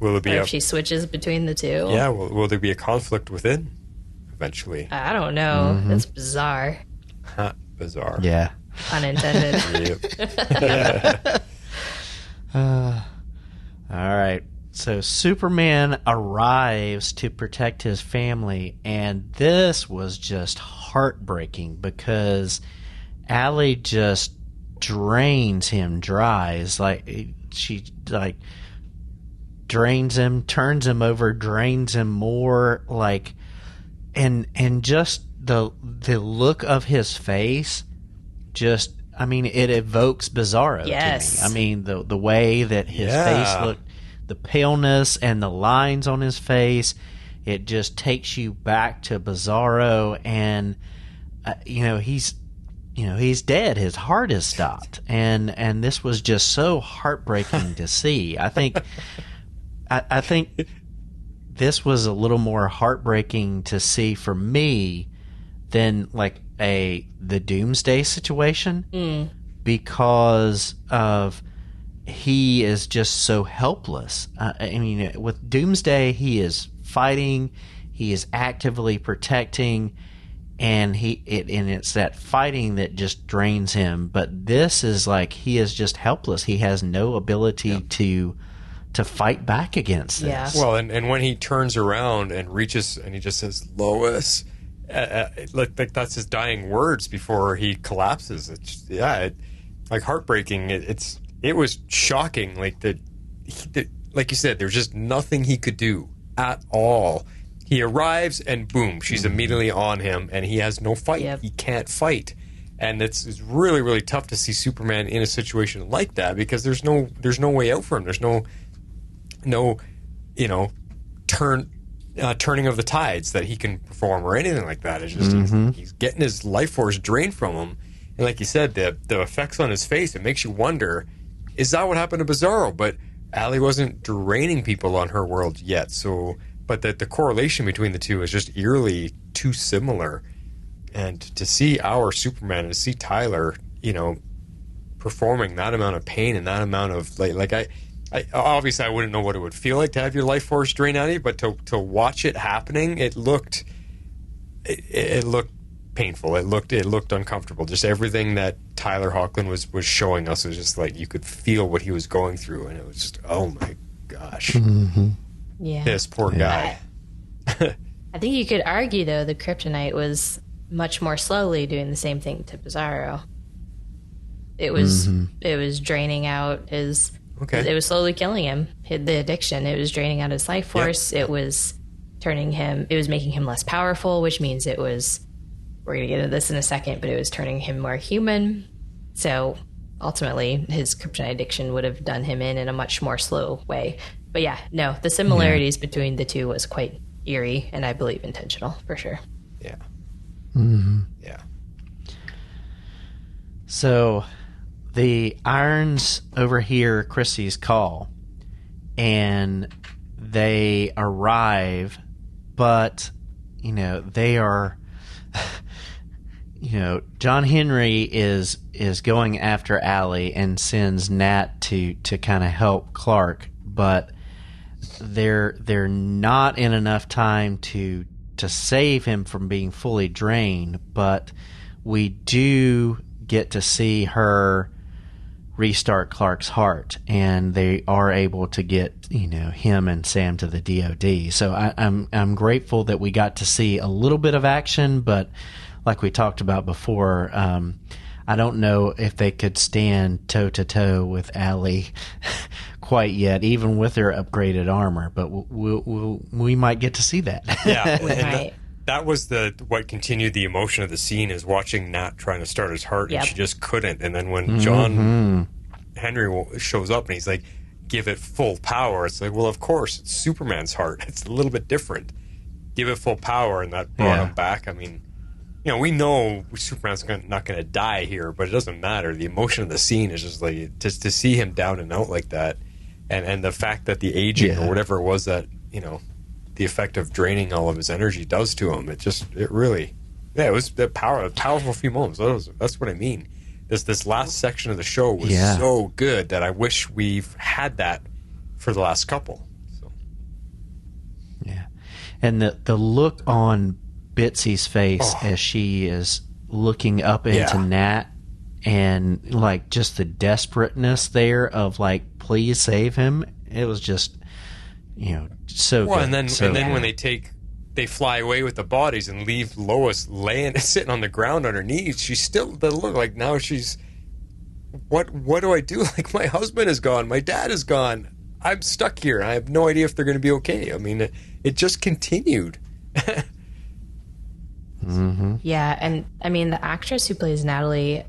If she switches between the two? Yeah, will there be a conflict within eventually? I don't know. That's bizarre. Bizarre. Yeah. Pun intended. All right. So Superman arrives to protect his family, and this was just heartbreaking because Allie just drains him dry. It's like she drains him, turns him over, drains him more, and just the look of his face just, I mean, it evokes Bizarro to me. I mean, the way that his face looked, the paleness and the lines on his face, it just takes you back to Bizarro, and he's dead. His heart is stopped, and this was just so heartbreaking to see. I think this was a little more heartbreaking to see for me than the Doomsday situation, because of he is just so helpless. I mean, with Doomsday, he is fighting, he is actively protecting, and it's that fighting that just drains him. But this is he is just helpless. He has no ability to fight back against this. Yeah. Well, and when he turns around and reaches and he just says, Lois, like that's his dying words before he collapses. It's heartbreaking. It was shocking. Like you said, there's just nothing he could do at all. He arrives and boom, she's immediately on him, and he has no fight. Yep. He can't fight, and it's really, really tough to see Superman in a situation like that because there's no way out for him. There's no turning of the tides that he can perform or anything like that. It's just he's getting his life force drained from him, and like you said, the effects on his face, it makes you wonder, is that what happened to Bizarro? But Allie wasn't draining people on her world yet, so. But the correlation between the two is just eerily too similar. And to see our Superman and to see Tyler, performing that amount of pain and that amount of I obviously I wouldn't know what it would feel like to have your life force drained out of you, but to watch it happening, it looked painful. It looked uncomfortable. Just everything that Tyler Hoechlin was showing us was just you could feel what he was going through, and it was just, oh my gosh. Mm-hmm. Yeah. This poor guy. I think you could argue, though, the Kryptonite was much more slowly doing the same thing to Bizarro. It was draining out his... Okay. It was slowly killing him, the addiction. It was draining out his life force. Yep. It was making him less powerful, which means we're going to get into this in a second, but it was turning him more human. So ultimately, his Kryptonite addiction would have done him in a much more slow way. But the similarities between the two was quite eerie, and I believe intentional, for sure. Yeah. Mm-hmm. Yeah. So the Irons overhear Chrissy's call, and they arrive, but, they are... John Henry is going after Allie and sends Nat to kind of help Clark, but they're not in enough time to save him from being fully drained. But we do get to see her restart Clark's heart, and they are able to get him and Sam to the DOD. So I'm grateful that we got to see a little bit of action, but like we talked about before, I don't know if they could stand toe-to-toe with Allie quite yet, even with their upgraded armor. But we might get to see that. Yeah, and that was what continued the emotion of the scene, is watching Nat trying to start his heart, and she just couldn't. And then when John Henry shows up and he's like, give it full power, it's like, well, of course, it's Superman's heart. It's a little bit different. Give it full power, and that brought him back. I mean... we know Superman's not going to die here, but it doesn't matter. The emotion of the scene is just just to see him down and out like that, and the fact that the aging or whatever it was that the effect of draining all of his energy does to him. It was a powerful few moments. That's what I mean. This last section of the show was so good that I wish we've had that for the last couple. So. Yeah, and the look on Bitsy's face as she is looking up into Nat and like just the desperateness there of like, please save him. It was just, so Well, good. and then when they fly away with the bodies and leave Lois sitting on the ground underneath, she's still look like now she's, what do I do? Like, my husband is gone, my dad is gone, I'm stuck here. I have no idea if they're going to be okay. I mean, it just continued. Mm-hmm. Yeah, and I mean, the actress who plays Natalie,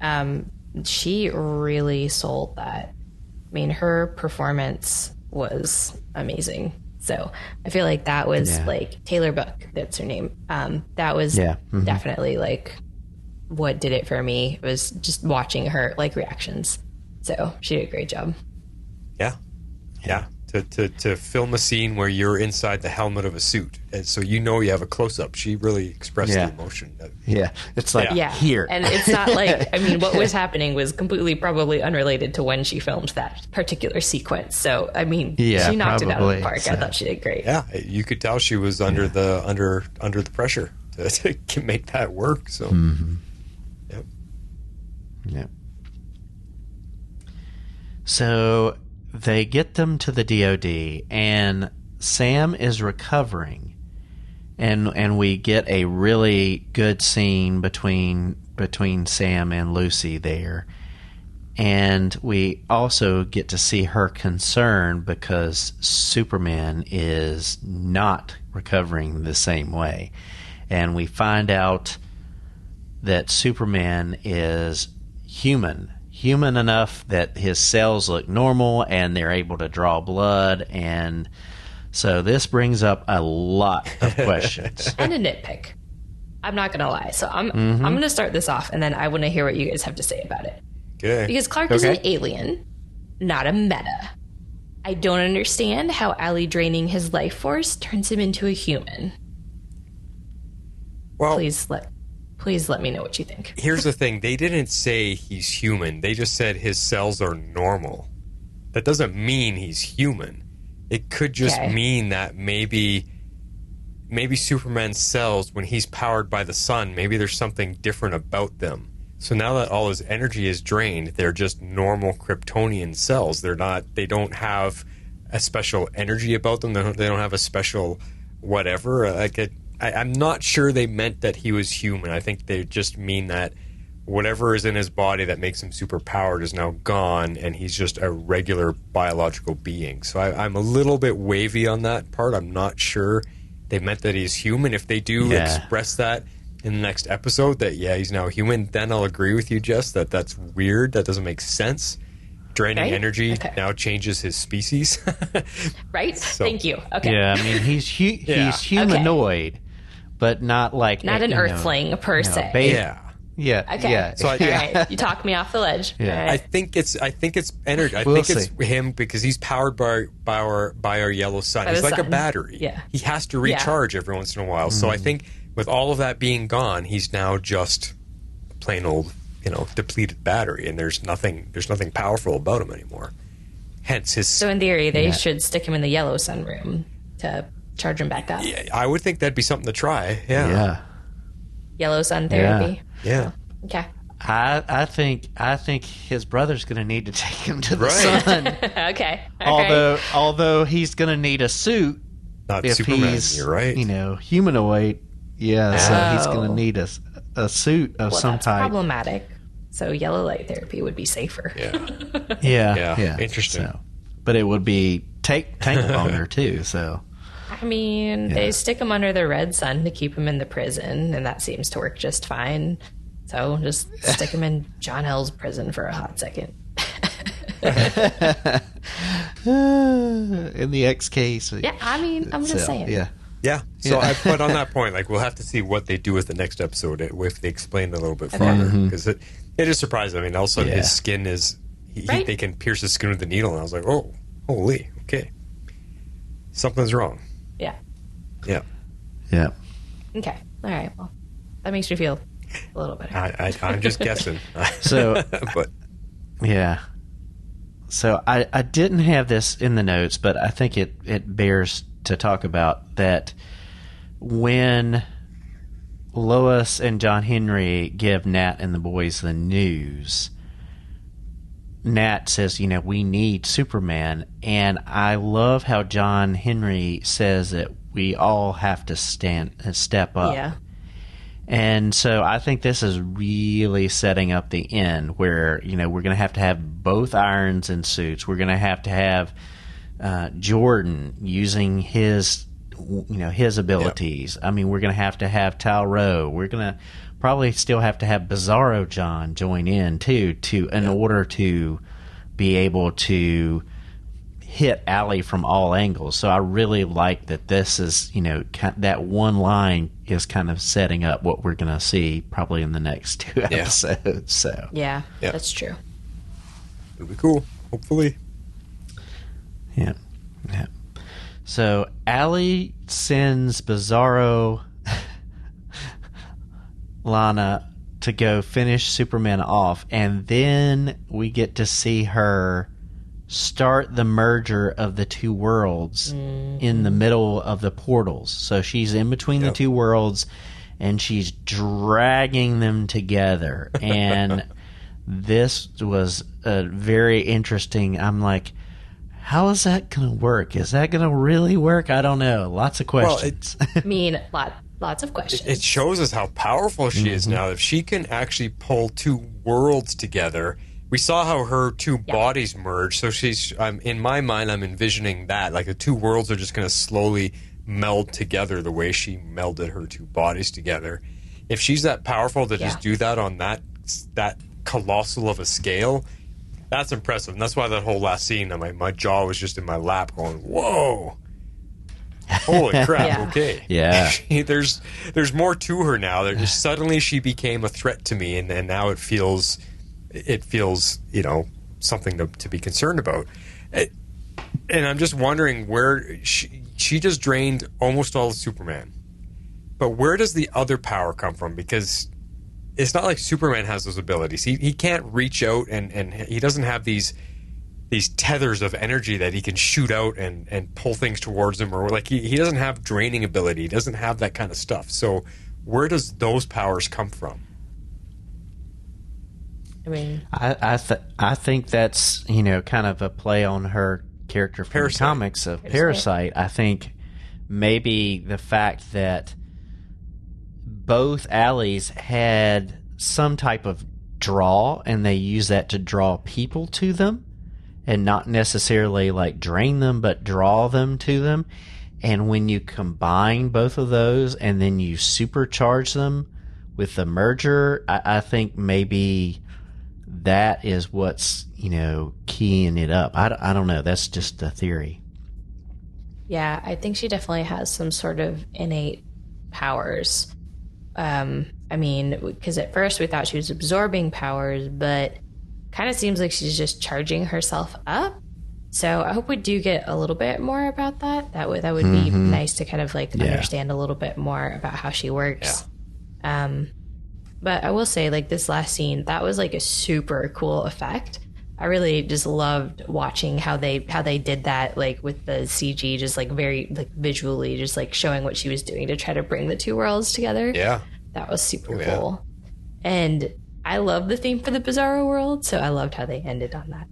she really sold that. I mean, her performance was amazing. So I feel like that was like Taylor Book, that's her name. That was definitely like what did it for me. It was just watching her like reactions. So she did a great job. Yeah. To film a scene where you're inside the helmet of a suit, and so you have a close up. She really expressed the emotion. It's like here, and it's not like, I mean, what was happening was completely probably unrelated to when she filmed that particular sequence. So I mean, she knocked it out of the park. I thought she did great. Yeah, you could tell she was under the pressure to make that work. So, Yep. So they get them to the DOD, and Sam is recovering, and we get a really good scene between Sam and Lucy there, and we also get to see her concern because Superman is not recovering the same way, and we find out that Superman is human enough that his cells look normal and they're able to draw blood, and so this brings up a lot of questions. And a nitpick. I'm not going to lie. So I'm going to start this off, and then I want to hear what you guys have to say about it. Okay. Because Clark is an alien, not a meta. I don't understand how Allie draining his life force turns him into a human. Well, Please let me know what you think. Here's the thing. They didn't say he's human. They just said his cells are normal. That doesn't mean he's human. It could just mean that maybe Superman's cells, when he's powered by the sun, maybe there's something different about them. So now that all his energy is drained, they're just normal Kryptonian cells. They don't have a special energy about them. They don't have a special whatever. I'm not sure they meant that he was human. I think they just mean that whatever is in his body that makes him superpowered is now gone, and he's just a regular biological being. So I'm a little bit wavy on that part. I'm not sure they meant that he's human. If they do express that in the next episode, that he's now human, then I'll agree with you, Jess, that's weird. That doesn't make sense. Draining energy now changes his species. Right? So, thank you. Okay. Yeah, I mean, he's humanoid. Okay. But not like not an earthling per se. Yeah. Okay. Yeah. So all right. You talked me off the ledge. Yeah. Right. I think it's energy. I think it's him because he's powered by our yellow sun. He's like a battery. Yeah. He has to recharge every once in a while. So I think with all of that being gone, he's now just a plain old, depleted battery, and there's nothing powerful about him anymore. Hence his. So in theory, they should stick him in the yellow sun room to charge him back up. Yeah, I would think that'd be something to try. Yeah. Yellow sun therapy. Yeah. Okay. I think his brother's going to need to take him to the sun. Okay. Although he's going to need a suit. Not if Superman. He's, you're right. Humanoid. Yeah. So he's going to need a suit of some that's type. Problematic. So yellow light therapy would be safer. Yeah. Yeah. Interesting. So, but it would be tank longer too. So. I mean, they stick him under the red sun to keep him in the prison, and that seems to work just fine. So just stick him in John Hell's prison for a hot second. In the X case. Yeah, I mean, I'm just saying. Yeah. Yeah. So but on that point, we'll have to see what they do with the next episode if they explain it a little bit farther, because it is surprising. I mean, all of a sudden his skin is they can pierce his skin with a needle, and I was like, oh, holy, okay, something's wrong. Yeah. Yeah. Yeah. Okay. All right. Well, that makes me feel a little better. I'm just guessing. So, but yeah. So I didn't have this in the notes, but I think it bears to talk about that when Lois and John Henry give Nat and the boys the news, Nat says, we need Superman. And I love how John Henry says that we all have to step up. Yeah. And so I think this is really setting up the end where, we're going to have both Irons in suits. We're going to have Jordan using his abilities. I mean, we're going to have Talro. We're going to probably still have to have Bizarro John join in too, in order to be able to hit Allie from all angles. So I really like that this is, that one line is kind of setting up what we're going to see probably in the next 2 episodes. So yeah, that's true. It'll be cool, hopefully. Yeah. So Allie sends Bizarro Lana to go finish Superman off, and then we get to see her start the merger of the two worlds in the middle of the portals. So she's in between the two worlds, and she's dragging them together. And this was a very interesting. I'm like, how is that going to work? Is that going to really work? I don't know. Lots of questions. Well, lots of questions. It shows us how powerful she is now. If she can actually pull two worlds together. We saw how her two bodies merge, so she's. In my mind, I'm envisioning that like the two worlds are just going to slowly meld together the way she melded her two bodies together. If she's that powerful to just do that on that colossal of a scale, that's impressive. And that's why that whole last scene, my jaw was just in my lap, going, "Whoa, holy crap!" Okay, there's more to her now. Suddenly she became a threat to me, and now it feels. Something to be concerned about. And I'm just wondering where she just drained almost all of Superman. But where does the other power come from? Because it's not like Superman has those abilities. He can't reach out and he doesn't have these tethers of energy that he can shoot out and pull things towards him, or like he doesn't have draining ability. He doesn't have that kind of stuff. So where does those powers come from? I mean, I think that's kind of a play on her character from the comics of Parasite. I think maybe the fact that both Allies had some type of draw, and they use that to draw people to them, and not necessarily like drain them, but draw them to them. And when you combine both of those, and then you supercharge them with the merger, I think maybe that is what's keying it up. I don't know. That's just a theory. Yeah, I think she definitely has some sort of innate powers. I mean, because at first we thought she was absorbing powers, but kind of seems like she's just charging herself up. So I hope we do get a little bit more about that. That would be nice to kind of like understand a little bit more about how she works. Yeah. But I will say, like, this last scene, that was like a super cool effect. I really just loved watching how they did that, like with the CG, just like very like visually, just like showing what she was doing to try to bring the two worlds together. Yeah, that was super cool. And I love the theme for the Bizarro world, so I loved how they ended on that.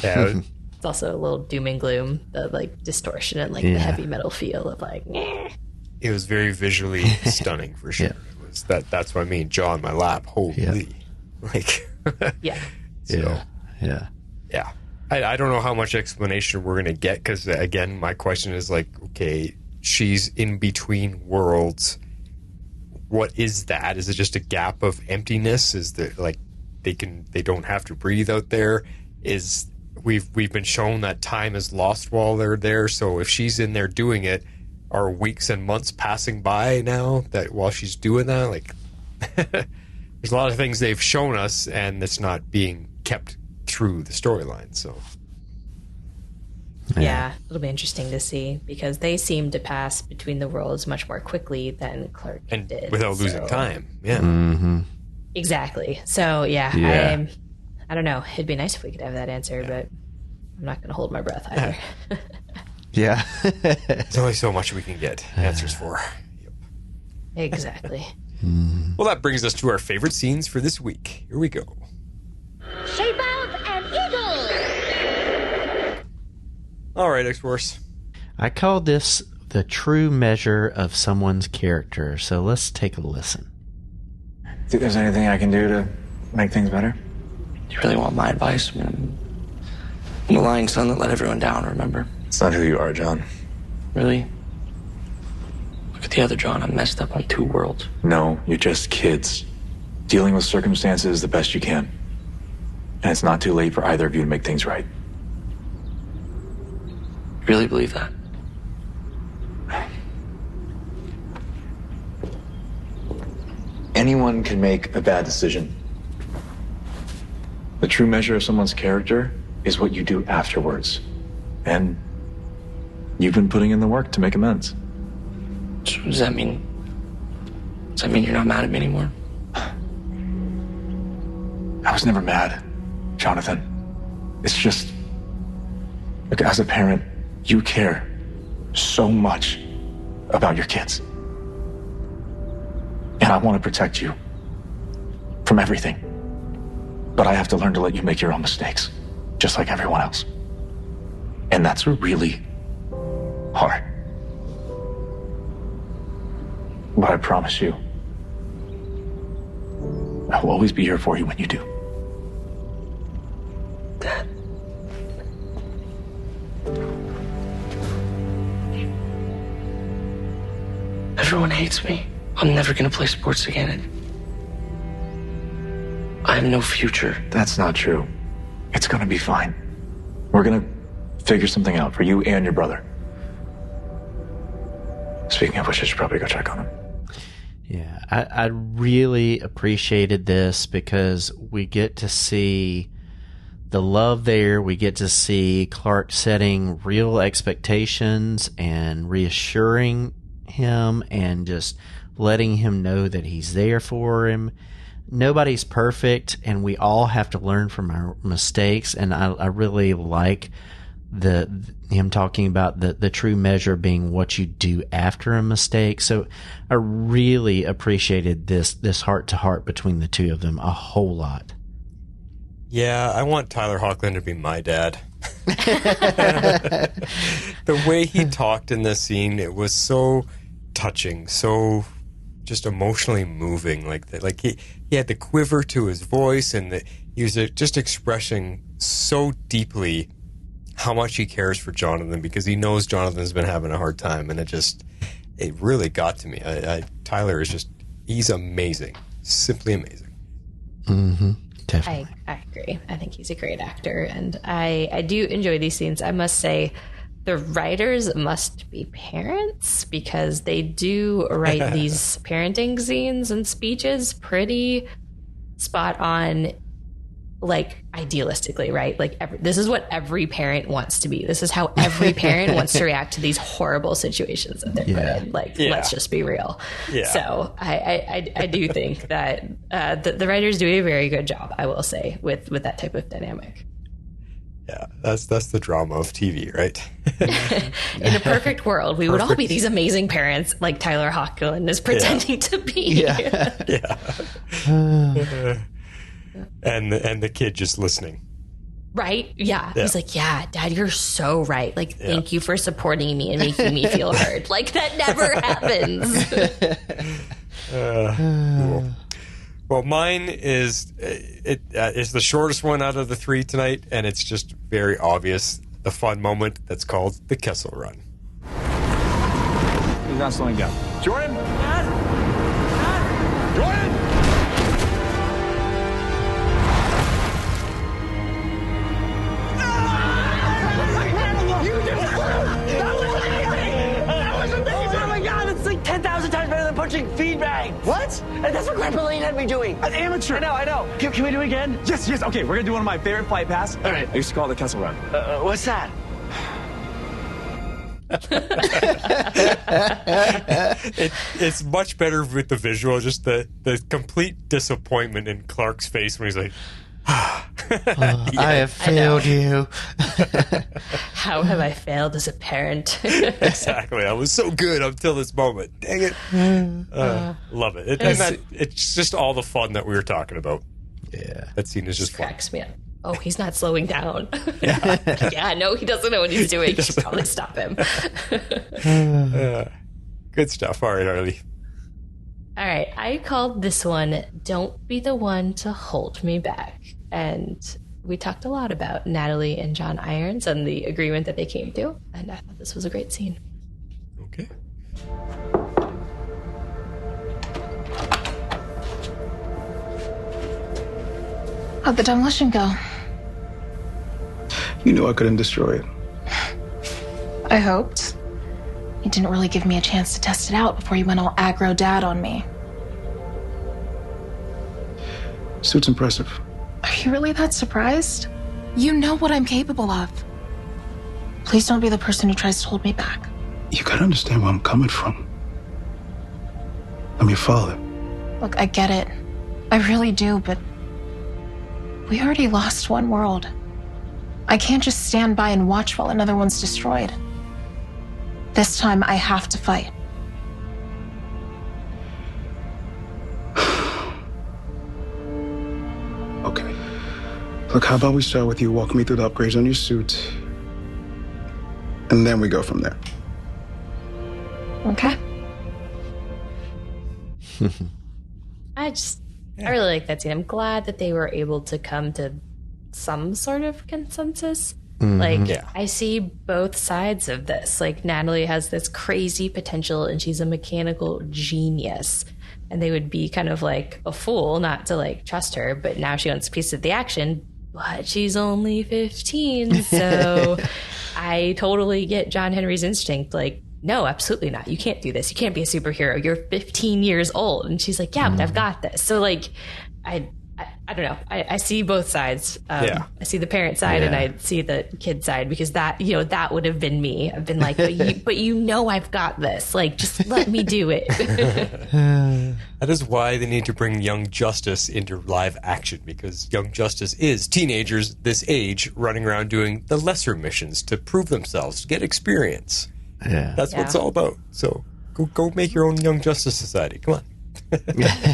Yeah. It's also a little doom and gloom, the like distortion and like the heavy metal feel of like. Nyeh. It was very visually stunning for sure. Yeah. That's what I mean. Jaw in my lap. Holy, like. Yeah. I don't know how much explanation we're gonna get, because again, my question is like, okay, she's in between worlds. What is that? Is it just a gap of emptiness? Is that like they don't have to breathe out there? We've been shown that time is lost while they're there. So if she's in there doing it, are weeks and months passing by now that while she's doing that? Like, there's a lot of things they've shown us, and it's not being kept through the storyline. So, yeah, it'll be interesting to see, because they seem to pass between the worlds much more quickly than Clark did, without losing time. Yeah, exactly. So, I don't know. It'd be nice if we could have that answer, but I'm not going to hold my breath either. Yeah. There's only so much we can get answers for. Yep. Exactly. Well, that brings us to our favorite scenes for this week. Here we go. Shape All right, X-Force. I call this the true measure of someone's character, so let's take a listen. Think there's anything I can do to make things better? Do you really want my advice? I'm the lying son that let everyone down, remember? It's not who you are, John. Really? Look at the other John. I'm messed up on 2 worlds. No, you're just kids. Dealing with circumstances the best you can. And it's not too late for either of you to make things right. You really believe that? Anyone can make a bad decision. The true measure of someone's character is what you do afterwards. And you've been putting in the work to make amends. So does that mean you're not mad at me anymore? I was never mad, Jonathan. It's just, look, as a parent, you care so much about your kids. And I want to protect you from everything. But I have to learn to let you make your own mistakes, just like everyone else. And that's really hard. But I promise you, I will always be here for you when you do. Dad. Everyone hates me. I'm never gonna play sports again. I have no future. That's not true. It's gonna be fine. We're gonna figure something out for you and your brother. Speaking of which, I should probably go check on him. Yeah, I really appreciated this because we get to see the love there. We get to see Clark setting real expectations and reassuring him and just letting him know that he's there for him. Nobody's perfect, and we all have to learn from our mistakes. And I really like him talking about the true measure being what you do after a mistake. So I really appreciated this heart to heart between the two of them a whole lot. Yeah, I want Tyler Hoechlin to be my dad. The way he talked in this scene, it was so touching, so just emotionally moving. Like he had the quiver to his voice, and he was just expressing so deeply how much he cares for Jonathan, because he knows Jonathan's been having a hard time, and it really got to me. Tyler is he's amazing, simply amazing. Mm-hmm. Definitely. I agree. I think he's a great actor, and I do enjoy these scenes. I must say, the writers must be parents, because they do write these parenting scenes and speeches pretty spot on, like idealistically, right? Like this is what every parent wants to be. This is how every parent wants to react to these horrible situations that they're put in. Like, let's just be real. Yeah. So I do think that the writers do a very good job, I will say, with that type of dynamic. Yeah, that's the drama of TV, right? In a perfect world, we would all be these amazing parents like Tyler Hoechlin is pretending to be. Yeah. And the kid just listening. Right? Yeah. He's like, yeah, Dad, you're so right. Like, thank you for supporting me and making me feel heard. Like, that never happens. Cool. Well, mine is the shortest one out of the 3 tonight, and it's just very obvious, the fun moment that's called the Kessel Run. He's not slowing down. Jordan! Dad! Jordan! Like 10,000 times better than punching feedback. What? And that's what Grandpa Lane had me doing. An amateur. I know. Can we do it again? Yes. Okay, we're gonna do one of my favorite flight paths. All right. I used to call it the Kessel Run. What's that? It's much better with the visual. Just the complete disappointment in Clark's face when he's like, I have failed you. How have I failed as a parent? Exactly. I was so good until this moment. Dang it. Love it. It's just all the fun that we were talking about. Yeah. That scene is just fun. Cracks me up. oh, he's not slowing down. Yeah, no, he doesn't know what he's doing. You should probably stop him. Good stuff. All right, Harley. All right, I called this one Don't Be the One to Hold Me Back. And we talked a lot about Natalie and John Irons and the agreement that they came to. And I thought this was a great scene. Okay. How'd the demolition go? You knew I couldn't destroy it. I hoped. You didn't really give me a chance to test it out before you went all aggro dad on me. Suit's impressive. Are you really that surprised? You know what I'm capable of. Please don't be the person who tries to hold me back. You gotta understand where I'm coming from. I'm your father. Look, I get it. I really do, but we already lost one world. I can't just stand by and watch while another one's destroyed. This time, I have to fight. Okay. Look, how about we start with you walking me through the upgrades on your suit, and then we go from there. Okay. I really like that scene. I'm glad that they were able to come to some sort of consensus. I see both sides of this. Like, Natalie has this crazy potential and she's a mechanical genius. And they would be kind of like a fool not to like trust her. But now she wants a piece of the action, but she's only 15. So I totally get John Henry's instinct. Like, no, absolutely not. You can't do this. You can't be a superhero. You're 15 years old. And she's like, yeah, but I've got this. So like, I don't know. I see both sides. I see the parent side and I see the kid side, because that would have been me. I've been like, but you know I've got this. Like, just let me do it. That is why they need to bring Young Justice into live action, because Young Justice is teenagers this age running around doing the lesser missions to prove themselves, to get experience. Yeah. That's what it's all about. So go make your own Young Justice Society. Come on.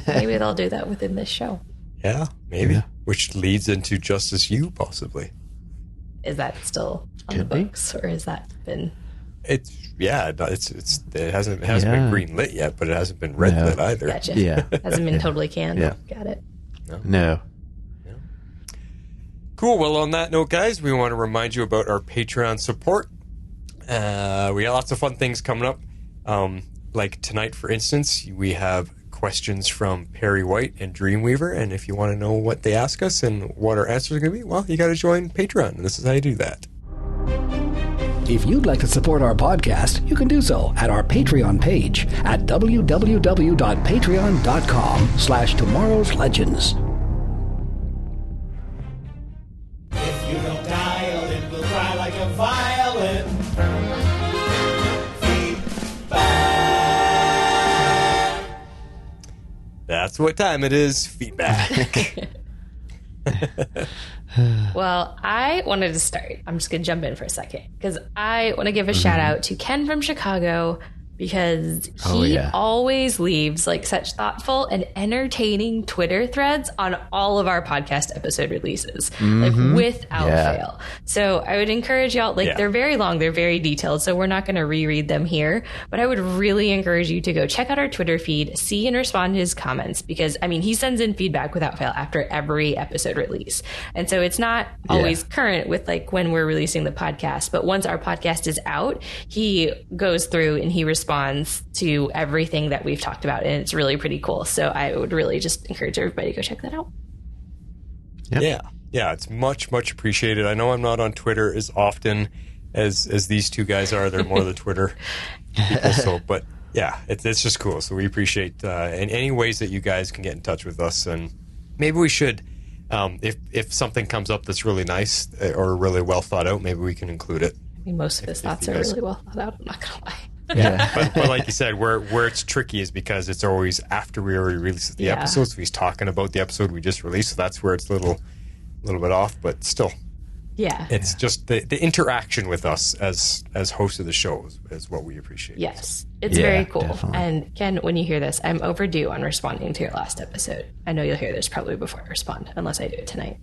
Maybe they'll do that within this show. Yeah, maybe. Yeah. Which leads into Justice U, possibly. Is that still on the books, or has that been? It hasn't been green lit yet, but it hasn't been red lit either. Gotcha. Yeah, hasn't been totally canned. Yeah. Got it. No. Yeah. Cool. Well, on that note, guys, we want to remind you about our Patreon support. We got lots of fun things coming up. Like tonight, for instance, we have questions from Perry White and Dreamweaver, and if you want to know what they ask us and what our answers are going to be, well, you got to join Patreon, and this is how you do that. If you'd like to support our podcast, you can do so at our Patreon page at www.patreon.com/tomorrowslegends. If you don't dial it, we'll cry like a violin. That's what time it is. Feedback. Well, I wanted to start. I'm just going to jump in for a second because I want to give a shout out to Ken from Chicago, because he always leaves like such thoughtful and entertaining Twitter threads on all of our podcast episode releases, like without fail. So I would encourage y'all, like they're very long, they're very detailed, so we're not going to reread them here, but I would really encourage you to go check out our Twitter feed, see and respond to his comments, because I mean, he sends in feedback without fail after every episode release. And so it's not always current with like when we're releasing the podcast, but once our podcast is out, he goes through and he responds to everything that we've talked about, and it's really pretty cool. So I would really just encourage everybody to go check that out. Yeah, it's much appreciated. I know I'm not on Twitter as often as these two guys are. They're more the Twitter people. So, but yeah, it's just cool. So we appreciate in any ways that you guys can get in touch with us, and maybe we should. If something comes up that's really nice or really well thought out, maybe we can include it. I mean, most of his thoughts are really well thought out. I'm not gonna lie. Yeah, but like you said, where it's tricky is because it's always after we already released the episode. So he's talking about the episode we just released, so that's where it's a little bit off. But still, it's just the interaction with us as hosts of the show is what we appreciate. Yes, it's very cool. Definitely. And Ken, when you hear this, I'm overdue on responding to your last episode. I know you'll hear this probably before I respond, unless I do it tonight.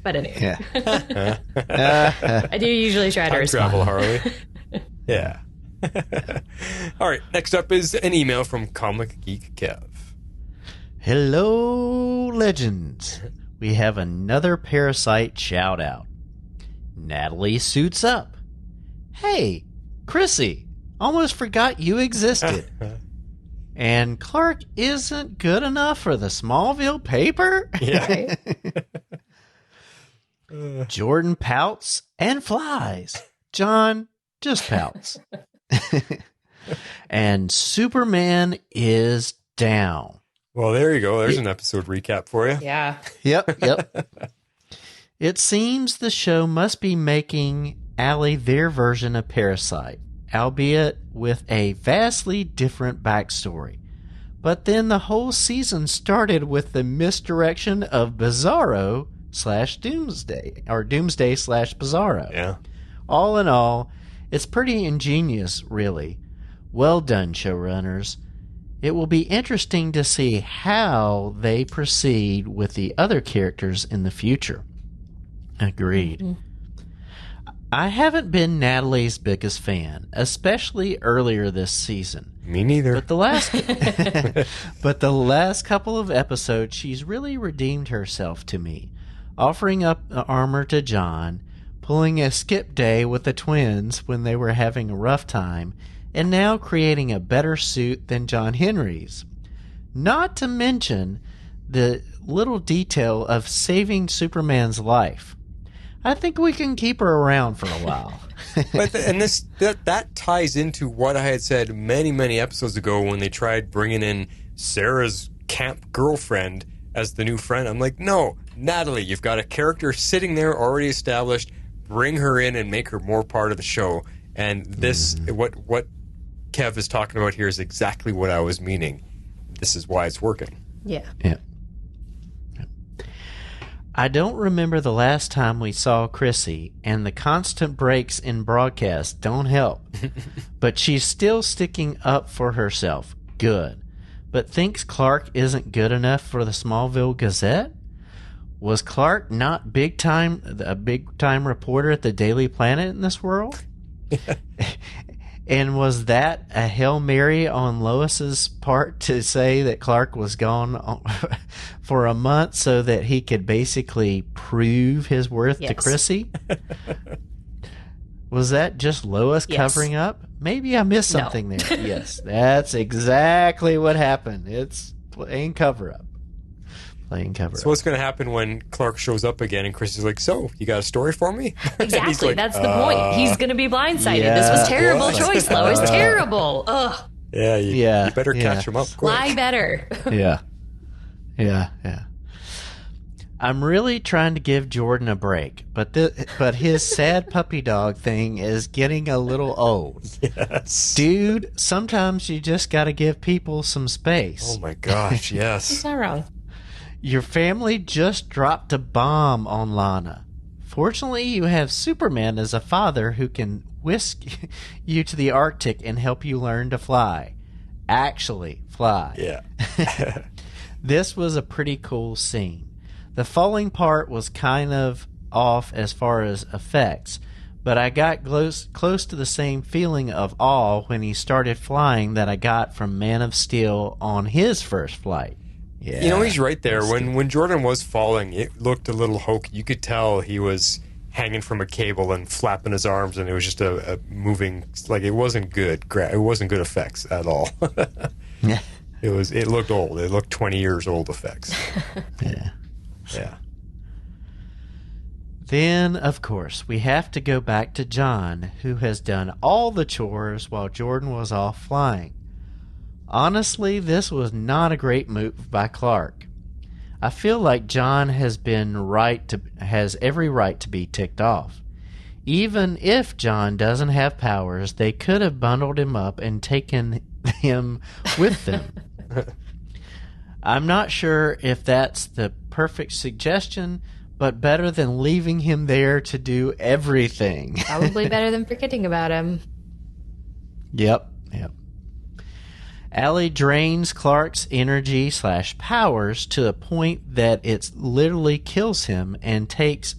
But anyway. Yeah. I do usually try to Time respond. travel, Harley. Yeah. All right, next up is an email from Comic Geek Kev. Hello, legends. We have another Parasite shout out. Natalie suits up. Hey, Chrissy, almost forgot you existed. And Clark isn't good enough for the Smallville paper? Yeah. Jordan pouts and flies. John just pouts. And Superman is down. Well, there you go. There's an episode recap for you. Yeah. Yep. It seems the show must be making Allie their version of Parasite, albeit with a vastly different backstory. But then the whole season started with the misdirection of Bizarro / Doomsday, or Doomsday / Bizarro. Yeah. All in all, it's pretty ingenious, really. Well done, showrunners. It will be interesting to see how they proceed with the other characters in the future. Agreed. Mm-hmm. I haven't been Natalie's biggest fan, especially earlier this season. Me neither. But the last couple of episodes, she's really redeemed herself to me, offering up the armor to John, pulling a skip day with the twins when they were having a rough time, and now creating a better suit than John Henry's. Not to mention the little detail of saving Superman's life. I think we can keep her around for a while. That ties into what I had said many episodes ago when they tried bringing in Sarah's camp girlfriend as the new friend. I'm like, no, Natalie, you've got a character sitting there already established. Bring her in and make her more part of the show. And this, what Kev is talking about here is exactly what I was meaning. This is why it's working. Yeah. I don't remember the last time we saw Chrissy, and the constant breaks in broadcast don't help. But she's still sticking up for herself. Good. But thinks Clark isn't good enough for the Smallville Gazette? Was Clark not a big time reporter at the Daily Planet in this world? And was that a Hail Mary on Lois's part to say that Clark was gone for a month so that he could basically prove his worth to Chrissy? Was that just Lois covering up? Maybe I missed something there. Yes, that's exactly what happened. It's playing cover-up. So what's going to happen when Clark shows up again and Chris is like, so, you got a story for me? Exactly, like, that's the point. He's going to be blindsided. Yeah, this was terrible choice, Lois. Terrible. Ugh. Yeah, you better catch him up quick. Fly better. Yeah. I'm really trying to give Jordan a break, but his sad puppy dog thing is getting a little old. Yes. Dude, sometimes you just got to give people some space. Oh my gosh, yes. He's not wrong. Your family just dropped a bomb on Lana. Fortunately, you have Superman as a father who can whisk you to the Arctic and help you learn to fly. Actually, fly. Yeah. This was a pretty cool scene. The falling part was kind of off as far as effects, but I got close to the same feeling of awe when he started flying that I got from Man of Steel on his first flight. Yeah, you know, he's right there. When Jordan was falling, it looked a little hokey. You could tell he was hanging from a cable and flapping his arms, and it was just a moving, like, it wasn't good. It wasn't good effects at all. Yeah. It looked old. It looked 20 years old effects. Yeah. Then, of course, we have to go back to John, who has done all the chores while Jordan was off flying. Honestly, this was not a great move by Clark. I feel like John has every right to be ticked off. Even if John doesn't have powers, they could have bundled him up and taken him with them. I'm not sure if that's the perfect suggestion, but better than leaving him there to do everything. Probably better than forgetting about him. Yep. Allie drains Clark's energy / powers to a point that it literally kills him and takes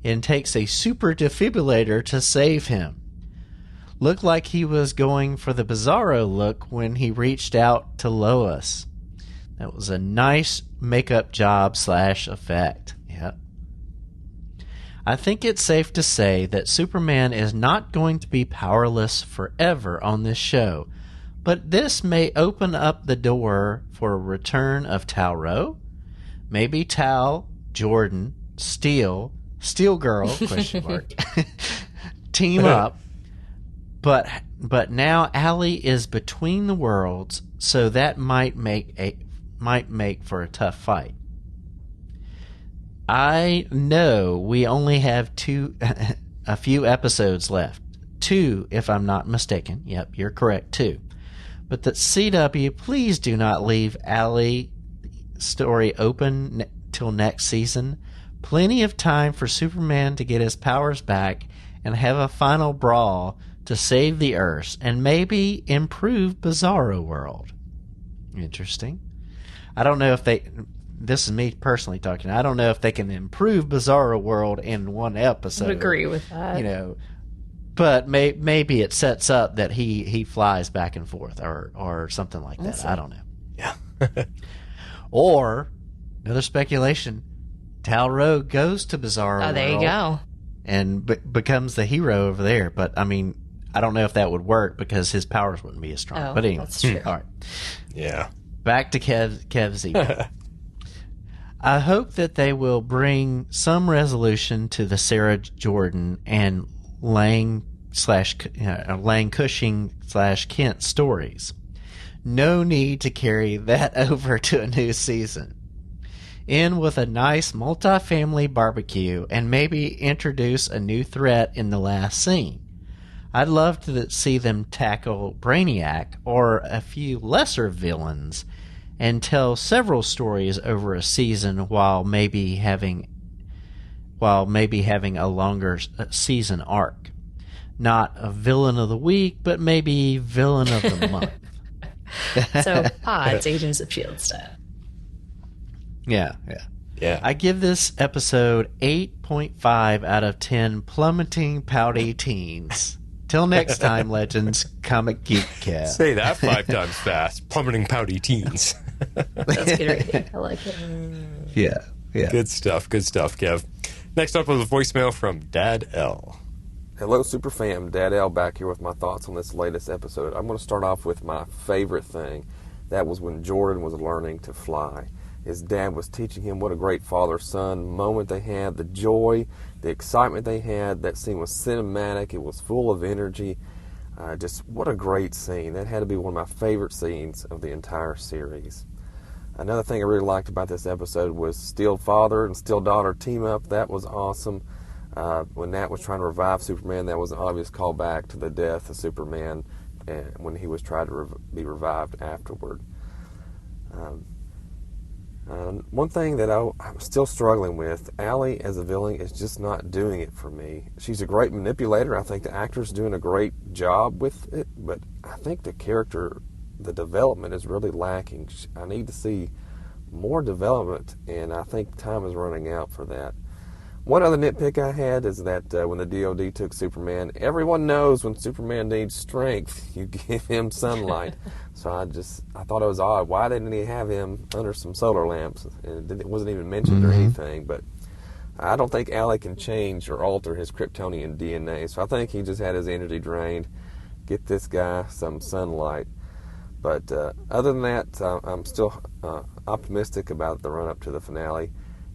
a super defibrillator to save him. Looked like he was going for the Bizarro look when he reached out to Lois. That was a nice makeup job / effect. Yep. I think it's safe to say that Superman is not going to be powerless forever on this show, but this may open up the door for a return of Tal-Rho, maybe Tal, Jordan, Steel Girl, question mark, team up, but now Allie is between the worlds, so that might make for a tough fight. I know we only have a few episodes left. 2, if I'm not mistaken. Yep, you're correct, 2. But the CW, please do not leave Allie story open till next season. Plenty of time for Superman to get his powers back and have a final brawl to save the Earth and maybe improve Bizarro World. Interesting. I don't know if this is me personally talking. I don't know if they can improve Bizarro World in one episode. I would agree with that. But maybe it sets up that he flies back and forth or something like that. I don't know. Yeah. Or another speculation: Tal-Rho goes to Bizarro World. Oh, there you go. And becomes the hero over there. But I mean, I don't know if that would work because his powers wouldn't be as strong. Oh, but anyway, that's true. All right. Yeah. Back to Kev's email. I hope that they will bring some resolution to the Sarah Jordan and Lang Cushing / Kent stories. No need to carry that over to a new season. End with a nice multi-family barbecue and maybe introduce a new threat in the last scene. I'd love to see them tackle Brainiac or a few lesser villains and tell several stories over a season while maybe having a longer season arc. Not a villain of the week, but maybe villain of the month. So, Pods, Agents of S.H.I.E.L.D. style. Yeah. Yeah. I give this episode 8.5 out of 10 plummeting pouty teens. Till next time, Legends, Comic Geek Cast. Say that 5 times fast. Plummeting pouty teens. That's good rating. I like it. Yeah. Good stuff, Kev. Next up was a voicemail from Dad L. Hello, Super Fam. Dad L back here with my thoughts on this latest episode. I'm going to start off with my favorite thing. That was when Jordan was learning to fly. His dad was teaching him what a great father-son moment they had, the joy, the excitement they had. That scene was cinematic. It was full of energy. Just what a great scene. That had to be one of my favorite scenes of the entire series. Another thing I really liked about this episode was Steel father and Steel daughter team up. That was awesome. When Nat was trying to revive Superman, that was an obvious callback to the death of Superman when he was trying to be revived afterward. One thing that I'm still struggling with, Allie as a villain is just not doing it for me. She's a great manipulator. I think the actor's doing a great job with it, but I think the character, the development is really lacking. I need to see more development, and I think time is running out for that. One other nitpick I had is that when the DOD took Superman, everyone knows when Superman needs strength, you give him sunlight. So I thought it was odd. Why didn't he have him under some solar lamps? And it wasn't even mentioned or anything. But I don't think Alec can change or alter his Kryptonian DNA. So I think he just had his energy drained. Get this guy some sunlight. But other than that, I'm still optimistic about the run-up to the finale.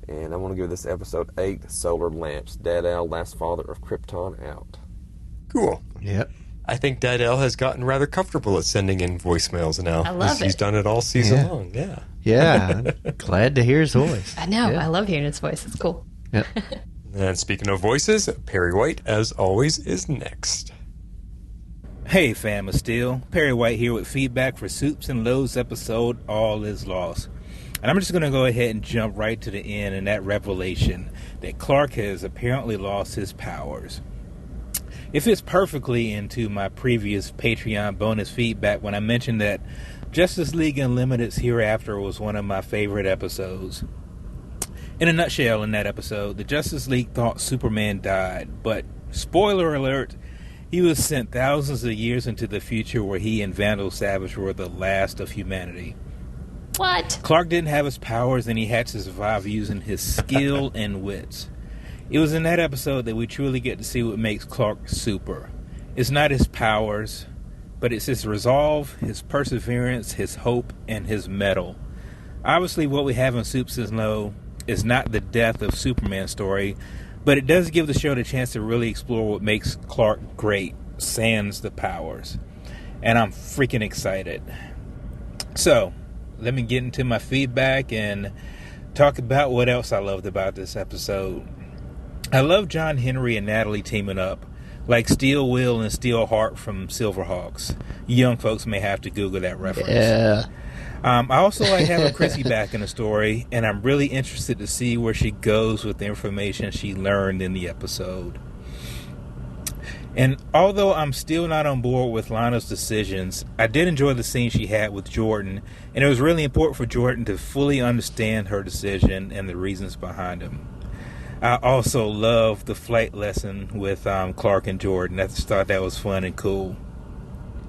And I want to give this episode 8 solar lamps. Dad Al, last father of Krypton, out. Cool. Yep. I think Dad L has gotten rather comfortable at sending in voicemails now. I love it. He's done it all season long. Yeah. Yeah. Glad to hear his voice. I know. Yeah. I love hearing his voice. It's cool. Yep. And speaking of voices, Perry White, as always, is next. Hey, fam of Steel. Perry White here with feedback for Soups and Lows episode All Is Lost. And I'm just going to go ahead and jump right to the end and that revelation that Clark has apparently lost his powers. It fits perfectly into my previous Patreon bonus feedback when I mentioned that Justice League Unlimited's Hereafter was one of my favorite episodes. In a nutshell, in that episode, the Justice League thought Superman died, but, spoiler alert, he was sent thousands of years into the future where he and Vandal Savage were the last of humanity. What? Clark didn't have his powers, and he had to survive using his skill and wits. It was in that episode that we truly get to see what makes Clark super. It's not his powers, but it's his resolve, his perseverance, his hope, and his mettle. Obviously, what we have in Soups is Low is not the death of Superman story, but it does give the show the chance to really explore what makes Clark great, sans the powers. And I'm freaking excited. So, let me get into my feedback and talk about what else I loved about this episode. I love John Henry and Natalie teaming up, like Steel Will and Steel Heart from Silverhawks. Young folks may have to Google that reference. Yeah. I also like having Chrissy back in the story, and I'm really interested to see where she goes with the information she learned in the episode. And although I'm still not on board with Lana's decisions, I did enjoy the scene she had with Jordan, and it was really important for Jordan to fully understand her decision and the reasons behind them. I also love the flight lesson with Clark and Jordan. I just thought that was fun and cool.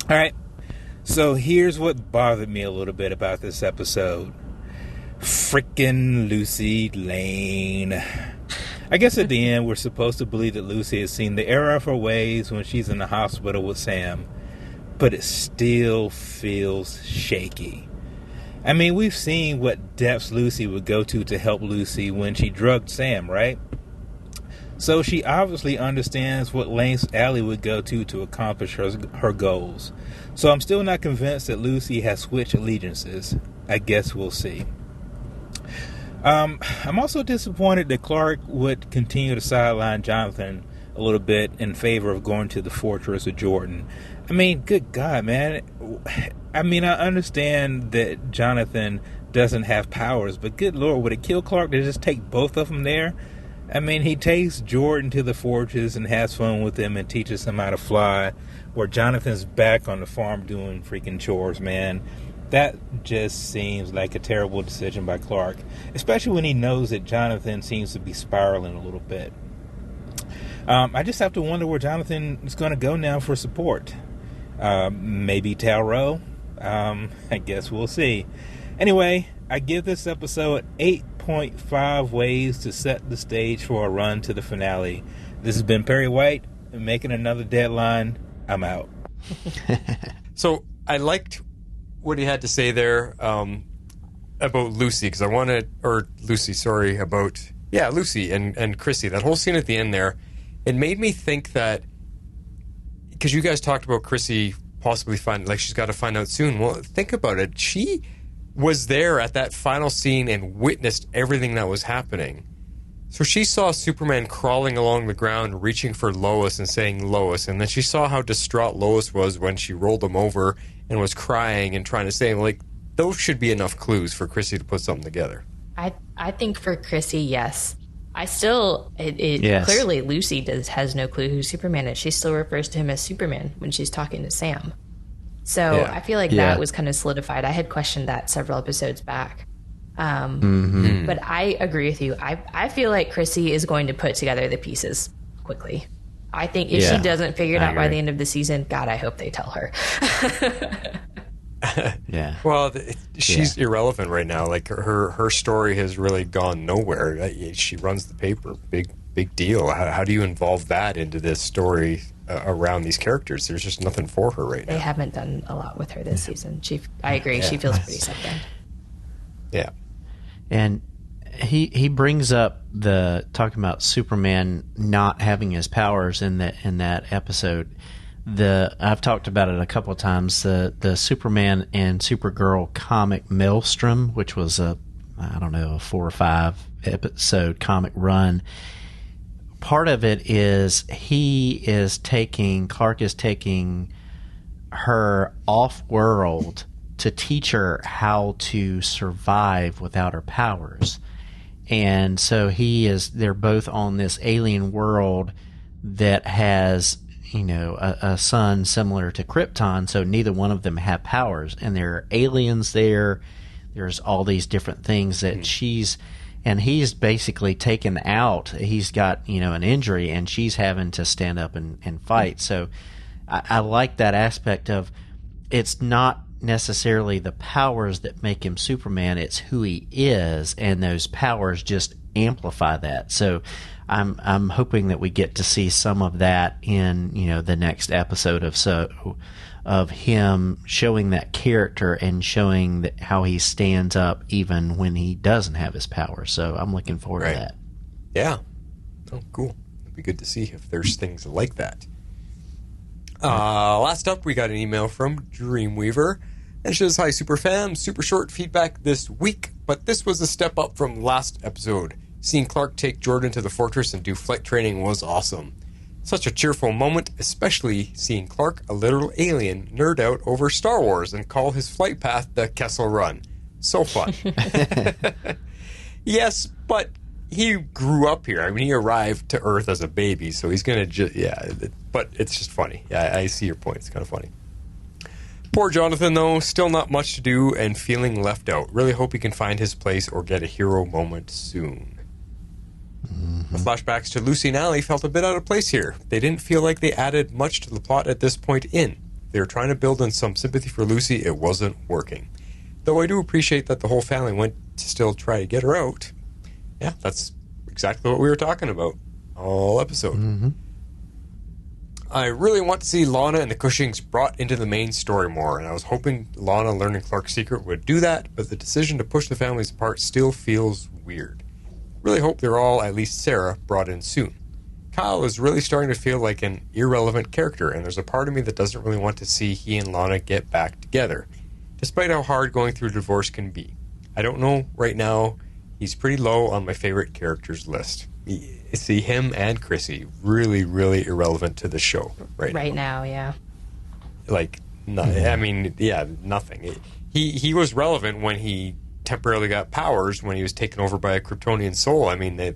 Alright, so here's what bothered me a little bit about this episode. Frickin' Lucy Lane. I guess at the end we're supposed to believe that Lucy has seen the error of her ways when she's in the hospital with Sam, but it still feels shaky. I mean, we've seen what depths Lucy would go to help Lucy when she drugged Sam, right? So she obviously understands what lengths Allie would go to accomplish her goals. So I'm still not convinced that Lucy has switched allegiances. I guess we'll see. I'm also disappointed that Clark would continue to sideline Jonathan a little bit in favor of going to the fortress of Jordan. I mean, good God, man. I mean, I understand that Jonathan doesn't have powers, but good Lord, would it kill Clark to just take both of them there? I mean, he takes Jordan to the fortress and has fun with him and teaches him how to fly, where Jonathan's back on the farm doing freaking chores, man. That just seems like a terrible decision by Clark, especially when he knows that Jonathan seems to be spiraling a little bit. I just have to wonder where Jonathan is going to go now for support. Maybe Talrow? I guess we'll see. Anyway, I give this episode 8.5 ways to set the stage for a run to the finale. This has been Perry White, making another deadline. I'm out. So I liked what he had to say there about Lucy, because Lucy and Chrissy. That whole scene at the end there, it made me think that, because you guys talked about Chrissy possibly she's got to find out soon. Well, think about it. She was there at that final scene and witnessed everything that was happening. So she saw Superman crawling along the ground, reaching for Lois and saying Lois, and then she saw how distraught Lois was when she rolled him over and was crying and trying to say, like, those should be enough clues for Chrissy to put something together. I think for Chrissy, yes. I still, Yes. Clearly Lucy has no clue who Superman is. She still refers to him as Superman when she's talking to Sam. So Yeah. I feel like that was kind of solidified. I had questioned that several episodes back. But I agree with you. I feel like Chrissy is going to put together the pieces quickly. I think if she doesn't figure it out by the end of the season, God, I hope they tell her. Yeah. Well, she's irrelevant right now. Like, her story has really gone nowhere. She runs the paper. Big deal. How do you involve that into this story around these characters? There's just nothing for her right now. They haven't done a lot with her this season. I agree. She feels pretty second. Yeah. And he brings up talking about Superman not having his powers in that episode. I've talked about it a couple of times. The Superman and Supergirl comic Maelstrom, which was a 4 or 5 episode comic run. Part of it is Clark is taking her off world to teach her how to survive without her powers. And so they're both on this alien world that has, a sun similar to Krypton, so neither one of them have powers, and there are aliens there. There's all these different things that he's basically taken out. He's got, an injury, and she's having to stand up and fight. So I like that aspect of it's not necessarily the powers that make him Superman, it's who he is, and those powers just amplify that. So I'm hoping that we get to see some of that in, the next episode of him showing that character and showing how he stands up even when he doesn't have his powers. So I'm looking forward to that. Yeah. Oh, cool. It'd be good to see if there's things like that. Last up, we got an email from Dreamweaver. And she says, "Hi, super fam. Super short feedback this week, but this was a step up from last episode. Seeing Clark take Jordan to the fortress and do flight training was awesome. Such a cheerful moment, especially seeing Clark, a literal alien, nerd out over Star Wars and call his flight path the Kessel Run. So fun." Yes, but he grew up here. I mean, he arrived to Earth as a baby, so he's going to but it's just funny. Yeah, I see your point. It's kind of funny. Poor Jonathan, though, still not much to do and feeling left out. Really hope he can find his place or get a hero moment soon. The flashbacks to Lucy and Allie felt a bit out of place here. They didn't feel like they added much to the plot at this point in. They were trying to build in some sympathy for Lucy. It wasn't working. Though I do appreciate that the whole family went to still try to get her out. Yeah, that's exactly what we were talking about all episode. Mm-hmm. I really want to see Lana and the Cushings brought into the main story more, and I was hoping Lana learning Clark's secret would do that, but the decision to push the families apart still feels weird. Really hope they're all, at least Sarah, brought in soon. Kyle is really starting to feel like an irrelevant character, and there's a part of me that doesn't really want to see he and Lana get back together, despite how hard going through divorce can be. I don't know right now. He's pretty low on my favorite characters list. See, him and Chrissy, really, really irrelevant to the show right now. Yeah. Like, I mean, yeah, nothing. He was relevant when he temporarily got powers when he was taken over by a Kryptonian soul. I mean, there's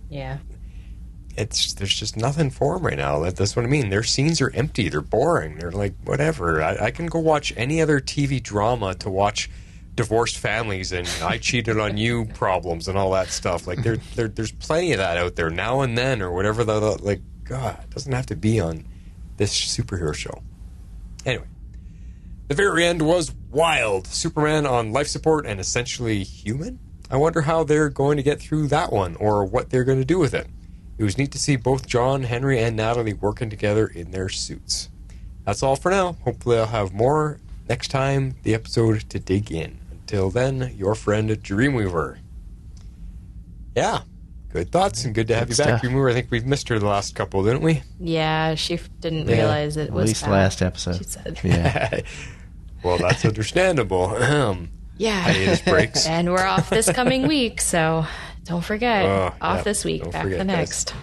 just nothing for him right now. That's what I mean. Their scenes are empty. They're boring. They're like, whatever. I can go watch any other TV drama to watch divorced families and I cheated on you problems and all that stuff. Like there's plenty of that out there now and then or whatever. God, it doesn't have to be on this superhero show. Anyway, the very end was wild. Superman on life support and essentially human. I wonder how they're going to get through that one or what they're going to do with it. It was neat to see both John, Henry, and Natalie working together in their suits. That's all for now. Hopefully I'll have more next time the episode to dig in. Until then, your friend Dreamweaver. Yeah, good thoughts and good to have you back, Dreamweaver. I think we've missed her the last couple, didn't we? Yeah, she didn't realize it was at least bad, last episode. she said. Yeah. Well, that's understandable. Yeah. Hiatus breaks. And we're off this coming week, so don't forget. Off yeah, this week, don't back forget, the next.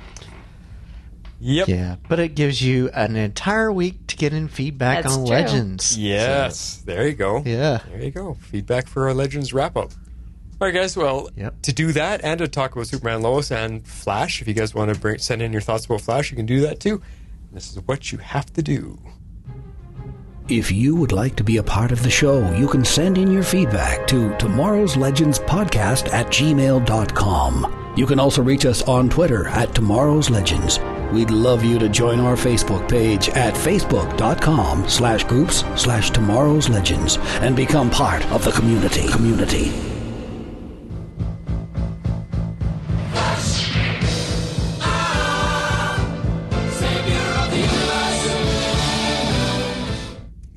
Yep. Yeah, but it gives you an entire week to get in feedback That's on true. Legends. Yes, So, there you go. Yeah. There you go. Feedback for our Legends wrap-up. All right, guys, well, to do that and to talk about Superman, Lois, and Flash, if you guys want to send in your thoughts about Flash, you can do that too. This is what you have to do. If you would like to be a part of the show, you can send in your feedback to Tomorrow's Legends Podcast at gmail.com. You can also reach us on Twitter at Tomorrow's Legends. We'd love you to join our Facebook page at facebook.com/groups/Tomorrow's Legends and become part of the community.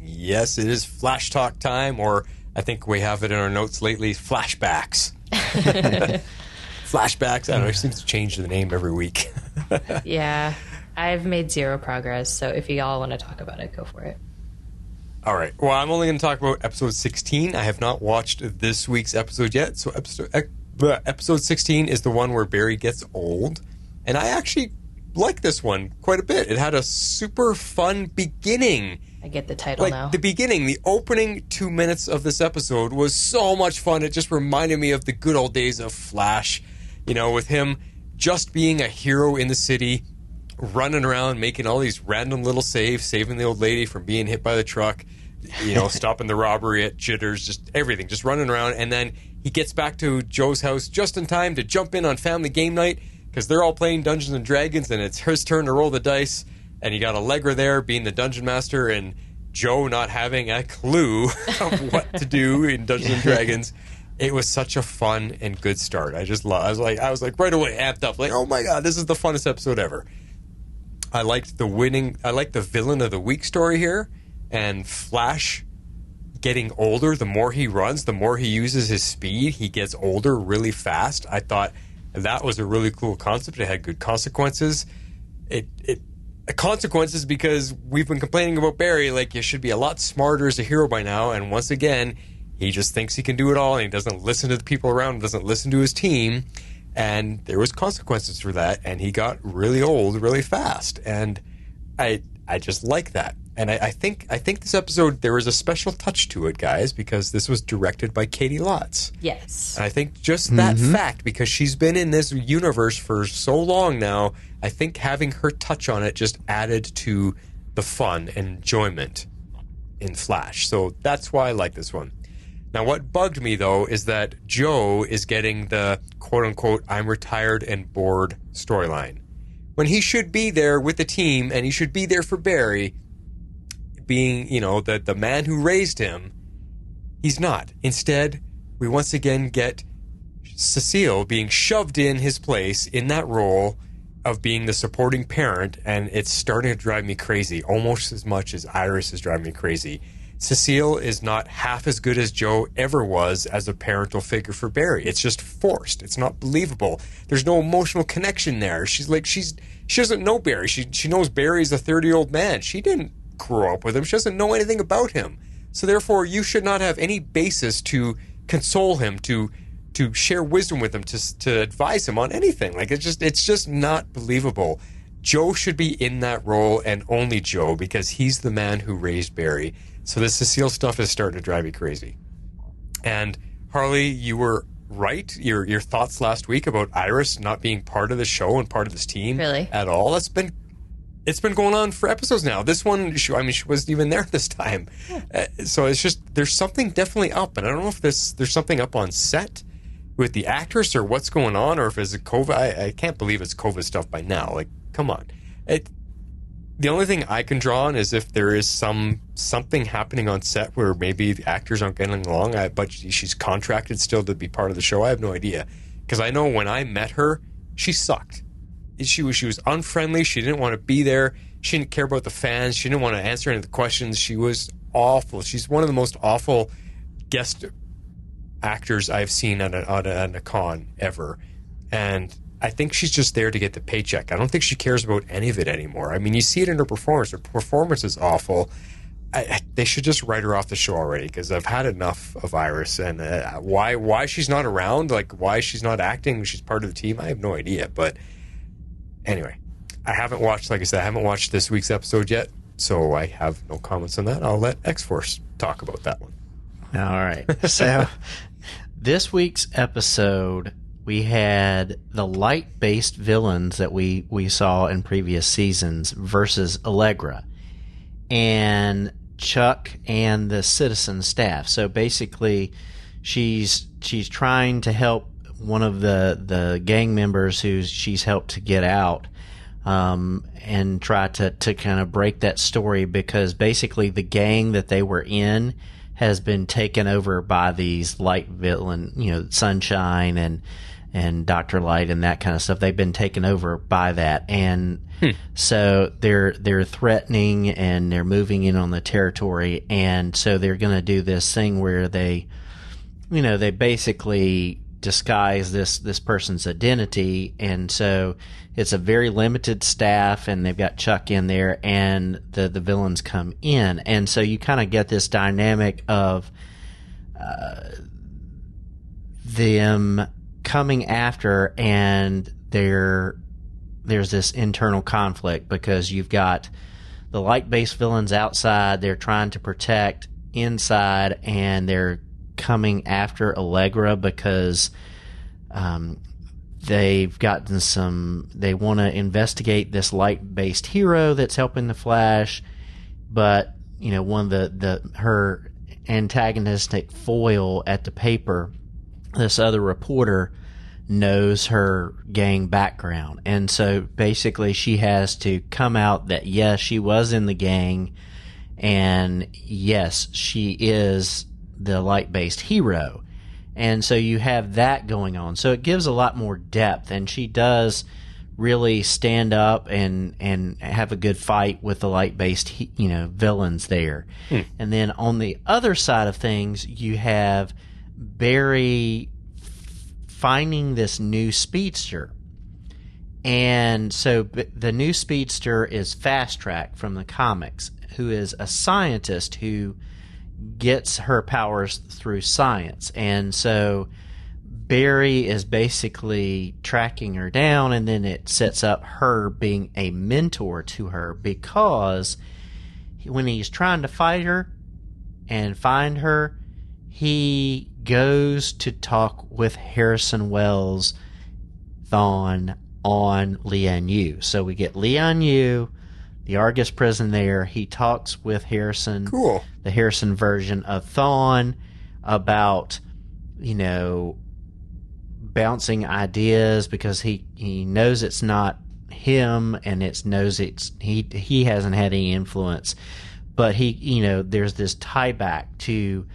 Yes, it is Flash Talk time, or I think we have it in our notes lately, flashbacks. Flashbacks. I don't know, it seems to change the name every week. Yeah, I've made zero progress, so if you all want to talk about it, go for it. All right. Well, I'm only going to talk about episode 16. I have not watched this week's episode yet. So episode 16 is the one where Barry gets old. And I actually like this one quite a bit. It had a super fun beginning. I get the title now. The beginning, the opening 2 minutes of this episode was so much fun. It just reminded me of the good old days of Flash, you know, with him just being a hero in the city, running around making all these random little saves, saving the old lady from being hit by the truck, stopping the robbery at Jitters, just everything, just running around. And then he gets back to Joe's house just in time to jump in on family game night because they're all playing Dungeons and Dragons and it's his turn to roll the dice. And you got Allegra there being the dungeon master and Joe not having a clue of what to do in Dungeons and Dragons. It was such a fun and good start. I was like right away amped up, like, oh my god, this is the funnest episode ever. I liked the villain of the week story here, and Flash getting older. The more he runs, the more he uses his speed, he gets older really fast. I thought that was a really cool concept. It had good consequences. Consequences because we've been complaining about Barry, like, you should be a lot smarter as a hero by now, and once again, he just thinks he can do it all, and he doesn't listen to the people around him, doesn't listen to his team, and there was consequences for that, and he got really old really fast, and I just like that. And I think this episode, there was a special touch to it, guys, because this was directed by Katie Lotz. Yes. And I think just that fact, because she's been in this universe for so long now, I think having her touch on it just added to the fun and enjoyment in Flash. So that's why I like this one. Now, what bugged me, though, is that Joe is getting the quote-unquote I'm retired and bored storyline. When he should be there with the team, and he should be there for Barry, being, the man who raised him, he's not. Instead, we once again get Cecile being shoved in his place in that role of being the supporting parent, and it's starting to drive me crazy, almost as much as Iris is driving me crazy. Cecile is not half as good as Joe ever was as a parental figure for Barry. It's just forced. It's not believable. There's no emotional connection there. She doesn't know Barry. She knows Barry's a 30-year-old man. She didn't grow up with him. She doesn't know anything about him. So therefore, you should not have any basis to console him, to share wisdom with him, to advise him on anything. Like, it's just not believable. Joe should be in that role, and only Joe, because he's the man who raised Barry. So the Cecile stuff is starting to drive me crazy. And Harley, you were right. Your thoughts last week about Iris not being part of the show and part of this team at all. It's been going on for episodes now. This one, she wasn't even there this time. So it's just, there's something definitely up. And I don't know if there's something up on set with the actress or what's going on, or if it's a COVID. I can't believe it's COVID stuff by now. Like, come on. The only thing I can draw on is if there is something happening on set where maybe the actors aren't getting along, but she's contracted still to be part of the show. I have no idea. Because I know when I met her, she sucked. She was unfriendly. She didn't want to be there. She didn't care about the fans. She didn't want to answer any of the questions. She was awful. She's one of the most awful guest actors I've seen at a con ever. And I think she's just there to get the paycheck. I don't think she cares about any of it anymore. I mean, you see it in her performance. Her performance is awful. They should just write her off the show already, because I've had enough of Iris. And why she's not around, like why she's not acting, she's part of the team, I have no idea. But anyway, I haven't watched this week's episode yet, so I have no comments on that. I'll let X-Force talk about that one. All right. So this week's episode, we had the light-based villains that we saw in previous seasons versus Allegra and Chuck and the citizen staff. So basically, she's trying to help one of the gang members who she's helped to get out, and try to kind of break that story, because basically the gang that they were in has been taken over by these light villain, Sunshine and Dr. Light and that kind of stuff. They've been taken over by that. And so they're threatening and they're moving in on the territory. And so they're going to do this thing where they basically disguise this person's identity. And so it's a very limited staff, and they've got Chuck in there, and the villains come in. And so you kind of get this dynamic of them coming after, and there's this internal conflict, because you've got the light-based villains outside, they're trying to protect inside, and they're coming after Allegra because they've gotten some. They want to investigate this light-based hero that's helping the Flash, but one of her antagonistic foil at the paper, this other reporter, knows her gang background, and so basically she has to come out that yes, she was in the gang, and yes, she is the light-based hero. And so you have that going on. So it gives a lot more depth, and she does really stand up and have a good fight with the light-based villains there. And then on the other side of things, you have Barry finding this new speedster. And so the new speedster is Fast Track from the comics, who is a scientist who gets her powers through science. And so Barry is basically tracking her down, and then it sets up her being a mentor to her, because when he's trying to fight her and find her, he goes to talk with Harrison Wells Thawne on Lian Yu. So we get Lian Yu, the Argus prison there. He talks with Harrison, the Harrison version of Thawne, about, bouncing ideas, because he knows it's not him, and he hasn't had any influence, but there's this tie back to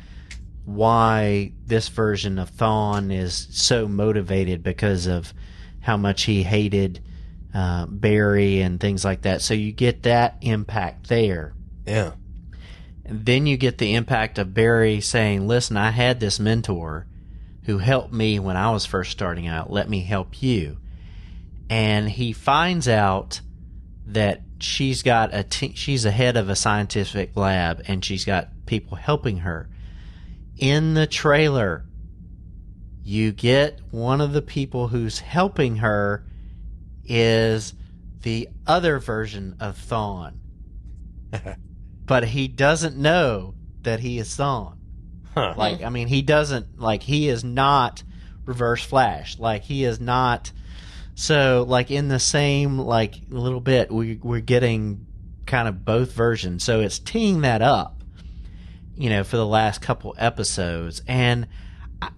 why this version of Thawne is so motivated because of how much he hated Barry and things like that. So you get that impact there. Yeah. And then you get the impact of Barry saying, listen, I had this mentor who helped me when I was first starting out. Let me help you. And he finds out that she's got she's the head of a scientific lab, and she's got people helping her. In the trailer, you get one of the people who's helping her is the other version of Thawne. But he doesn't know that he is Thawne. Huh. He doesn't, he is not Reverse Flash. He is not. So, in the same, little bit, we're getting kind of both versions. So it's teeing that up, for the last couple episodes. And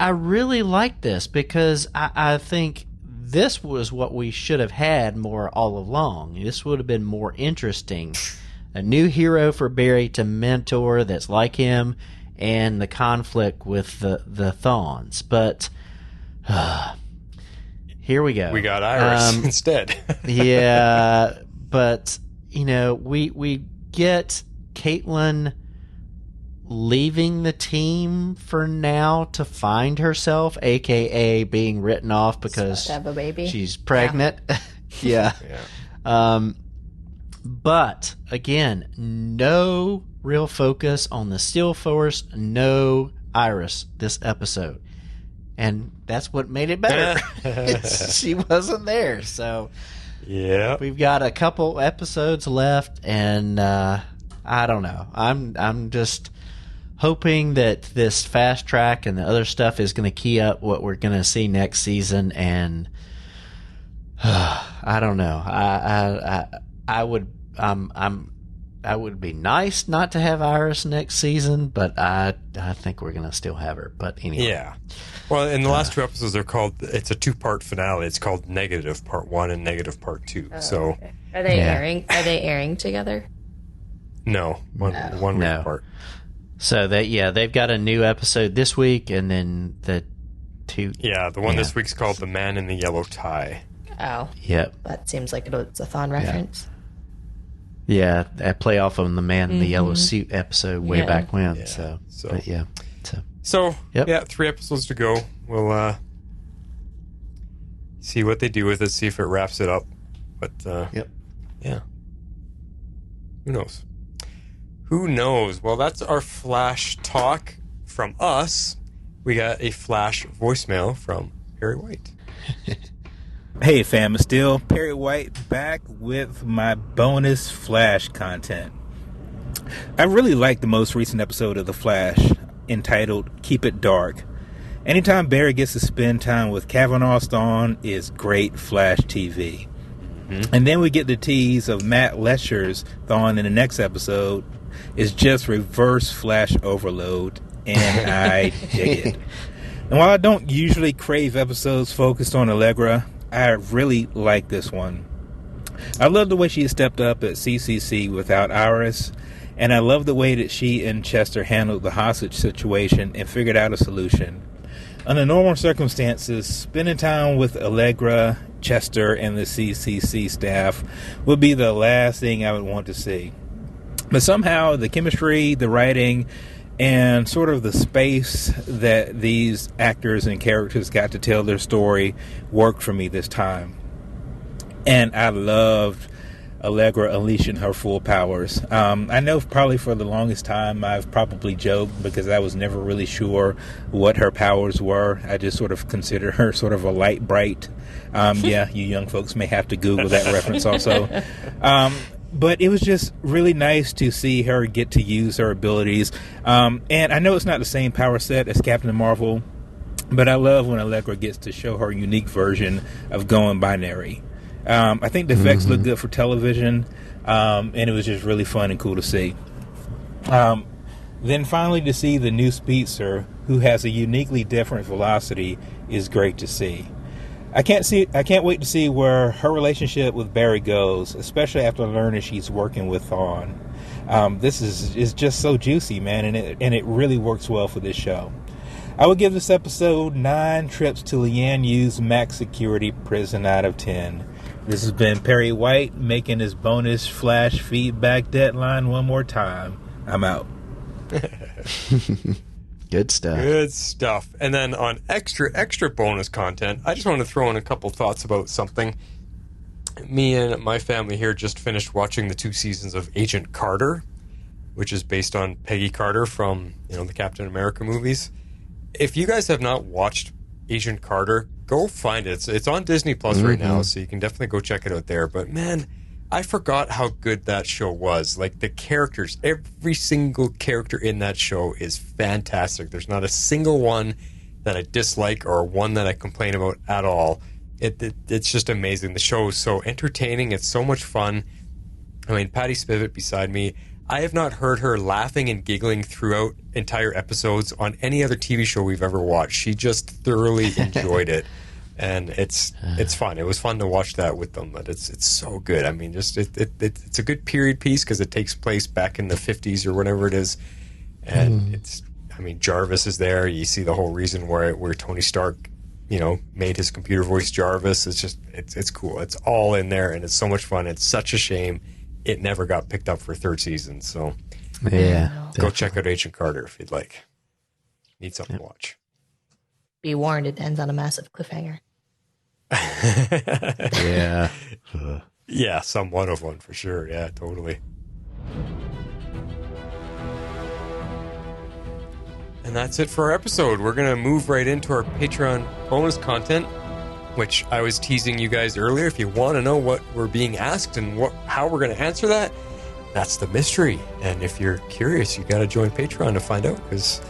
I really like this, because I think this was what we should have had more all along. This would have been more interesting. A new hero for Barry to mentor that's like him, and the conflict with the Thawnes. But here we go. We got Iris instead. Yeah, but we get Caitlin leaving the team for now to find herself, aka being written off because to have a baby. She's pregnant. Yeah. But again, no real focus on the Steel Force, no Iris this episode. And that's what made it better. She wasn't there. So yeah, we've got a couple episodes left, and I don't know. I'm just hoping that this Fast Track and the other stuff is going to key up what we're going to see next season. And I don't know. I would be nice not to have Iris next season, but I think we're going to still have her. But anyway. Yeah. Well, in the last two episodes, it's a 2-part finale. It's called Negative Part 1 and Negative Part 2. Oh, so okay. Are they airing together? No. One week apart. So they've got a new episode this week, and then the two. Yeah, the one this week's called The Man in the Yellow Tie. Oh. Yep. That seems like it's a Thawne reference. Yeah, I play off of the Man in the Yellow Suit episode way back when. Yeah. So yeah, 3 episodes to go. We'll see what they do with it, see if it wraps it up. But yeah, who knows? Who knows? Well, that's our Flash talk from us. We got a Flash voicemail from Perry White. Hey fam, it's still Perry White back with my bonus Flash content. I really liked the most recent episode of The Flash entitled Keep It Dark. Anytime Barry gets to spend time with Kavanaugh's Thawne is great Flash TV. And then we get the tease of Matt Lesher's Thawne in the next episode. Is just reverse Flash overload, and I dig it. And while I don't usually crave episodes focused on Allegra, I really like this one. I love the way she stepped up at CCC without Iris, and I love the way that she and Chester handled the hostage situation and figured out a solution. Under normal circumstances, spending time with Allegra, Chester, and the CCC staff would be the last thing I would want to see. But somehow the chemistry, the writing, and sort of the space that these actors and characters got to tell their story worked for me this time. And I loved Allegra unleashing her full powers. I know probably for the longest time I've probably joked because I was never really sure what her powers were. I just sort of consider her sort of a light bright. Yeah, you young folks may have to Google that reference also. But it was just really nice to see her get to use her abilities. And I know it's not the same power set as Captain Marvel, but I love when Allegra gets to show her unique version of going binary. I think the effects look good for television, and it was just really fun and cool to see. Then finally to see the new Speedster, who has a uniquely different velocity, is great to see. I can't wait to see where her relationship with Barry goes, especially after learning she's working with Thawne. This is just so juicy, man, and it really works well for this show. I would give this episode 9 trips to Leanne Yu's max security prison out of 10. This has been Perry White making his bonus Flash feedback deadline one more time. I'm out. Good stuff. Good stuff. And then on extra bonus content, I just want to throw in a couple thoughts about something. Me and my family here just finished watching the 2 seasons of Agent Carter, which is based on Peggy Carter from, the Captain America movies. If you guys have not watched Agent Carter, go find it. It's on Disney Plus right now, so you can definitely go check it out there. But man, I forgot how good that show was. Like, the characters, every single character in that show is fantastic. There's not a single one that I dislike or one that I complain about at all. It's just amazing. The show is so entertaining. It's so much fun. I mean, Patty Spivot beside me, I have not heard her laughing and giggling throughout entire episodes on any other TV show we've ever watched. She just thoroughly enjoyed it. And it's fun. It was fun to watch that with them, but it's so good. I mean, just it's a good period piece because it takes place back in the 50s or whatever it is, and Jarvis is there. You see the whole reason where Tony Stark, made his computer voice Jarvis. It's just it's cool. It's all in there, and it's so much fun. It's such a shame it never got picked up for a 3rd season. So yeah, go check out Agent Carter if you'd like. Need something to watch. Be warned, it ends on a massive cliffhanger. Yeah. Yeah, somewhat of one for sure. Yeah, totally. And that's it for our episode. We're going to move right into our Patreon bonus content, which I was teasing you guys earlier. If you want to know what we're being asked and how we're going to answer that, that's the mystery. And if you're curious, you got to join Patreon to find out, because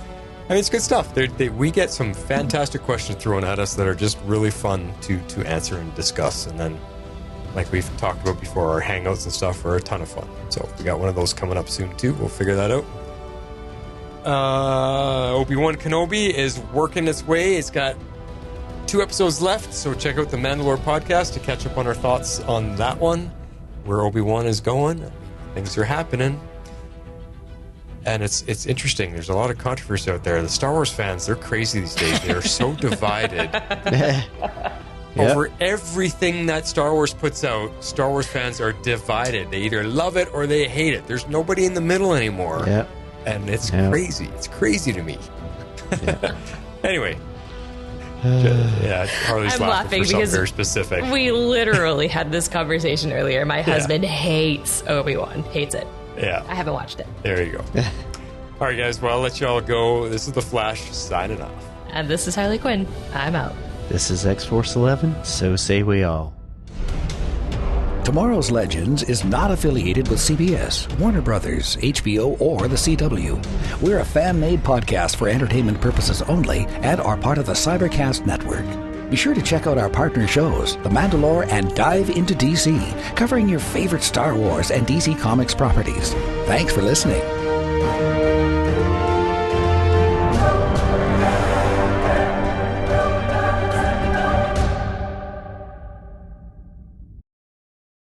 it's good stuff. We get some fantastic questions thrown at us that are just really fun to answer and discuss. And then, like we've talked about before, our hangouts and stuff are a ton of fun. So we got one of those coming up soon too. We'll figure that out. Obi-Wan Kenobi is working its way. It's got 2 episodes left, so check out the Mandalore podcast to catch up on our thoughts on that one, where Obi-Wan is going. Things are happening. And it's interesting. There's a lot of controversy out there. The Star Wars fans, they're crazy these days. They are so divided over everything that Star Wars puts out. Star Wars fans are divided. They either love it or they hate it. There's nobody in the middle anymore. Yep. And it's crazy. It's crazy to me. Anyway. Harley's I'm laughing for something very specific. We literally had this conversation earlier. My husband hates Obi-Wan. Hates it. Yeah. I haven't watched it. There you go. All right, guys. Well, I'll let you all go. This is The Flash signing off. And this is Harley Quinn. I'm out. This is X-Force 11. So say we all. Tomorrow's Legends is not affiliated with CBS, Warner Brothers, HBO, or the CW. We're a fan-made podcast for entertainment purposes only and are part of the Cybercast Network. Be sure to check out our partner shows, The Mandalore and Dive into DC, covering your favorite Star Wars and DC Comics properties. Thanks for listening.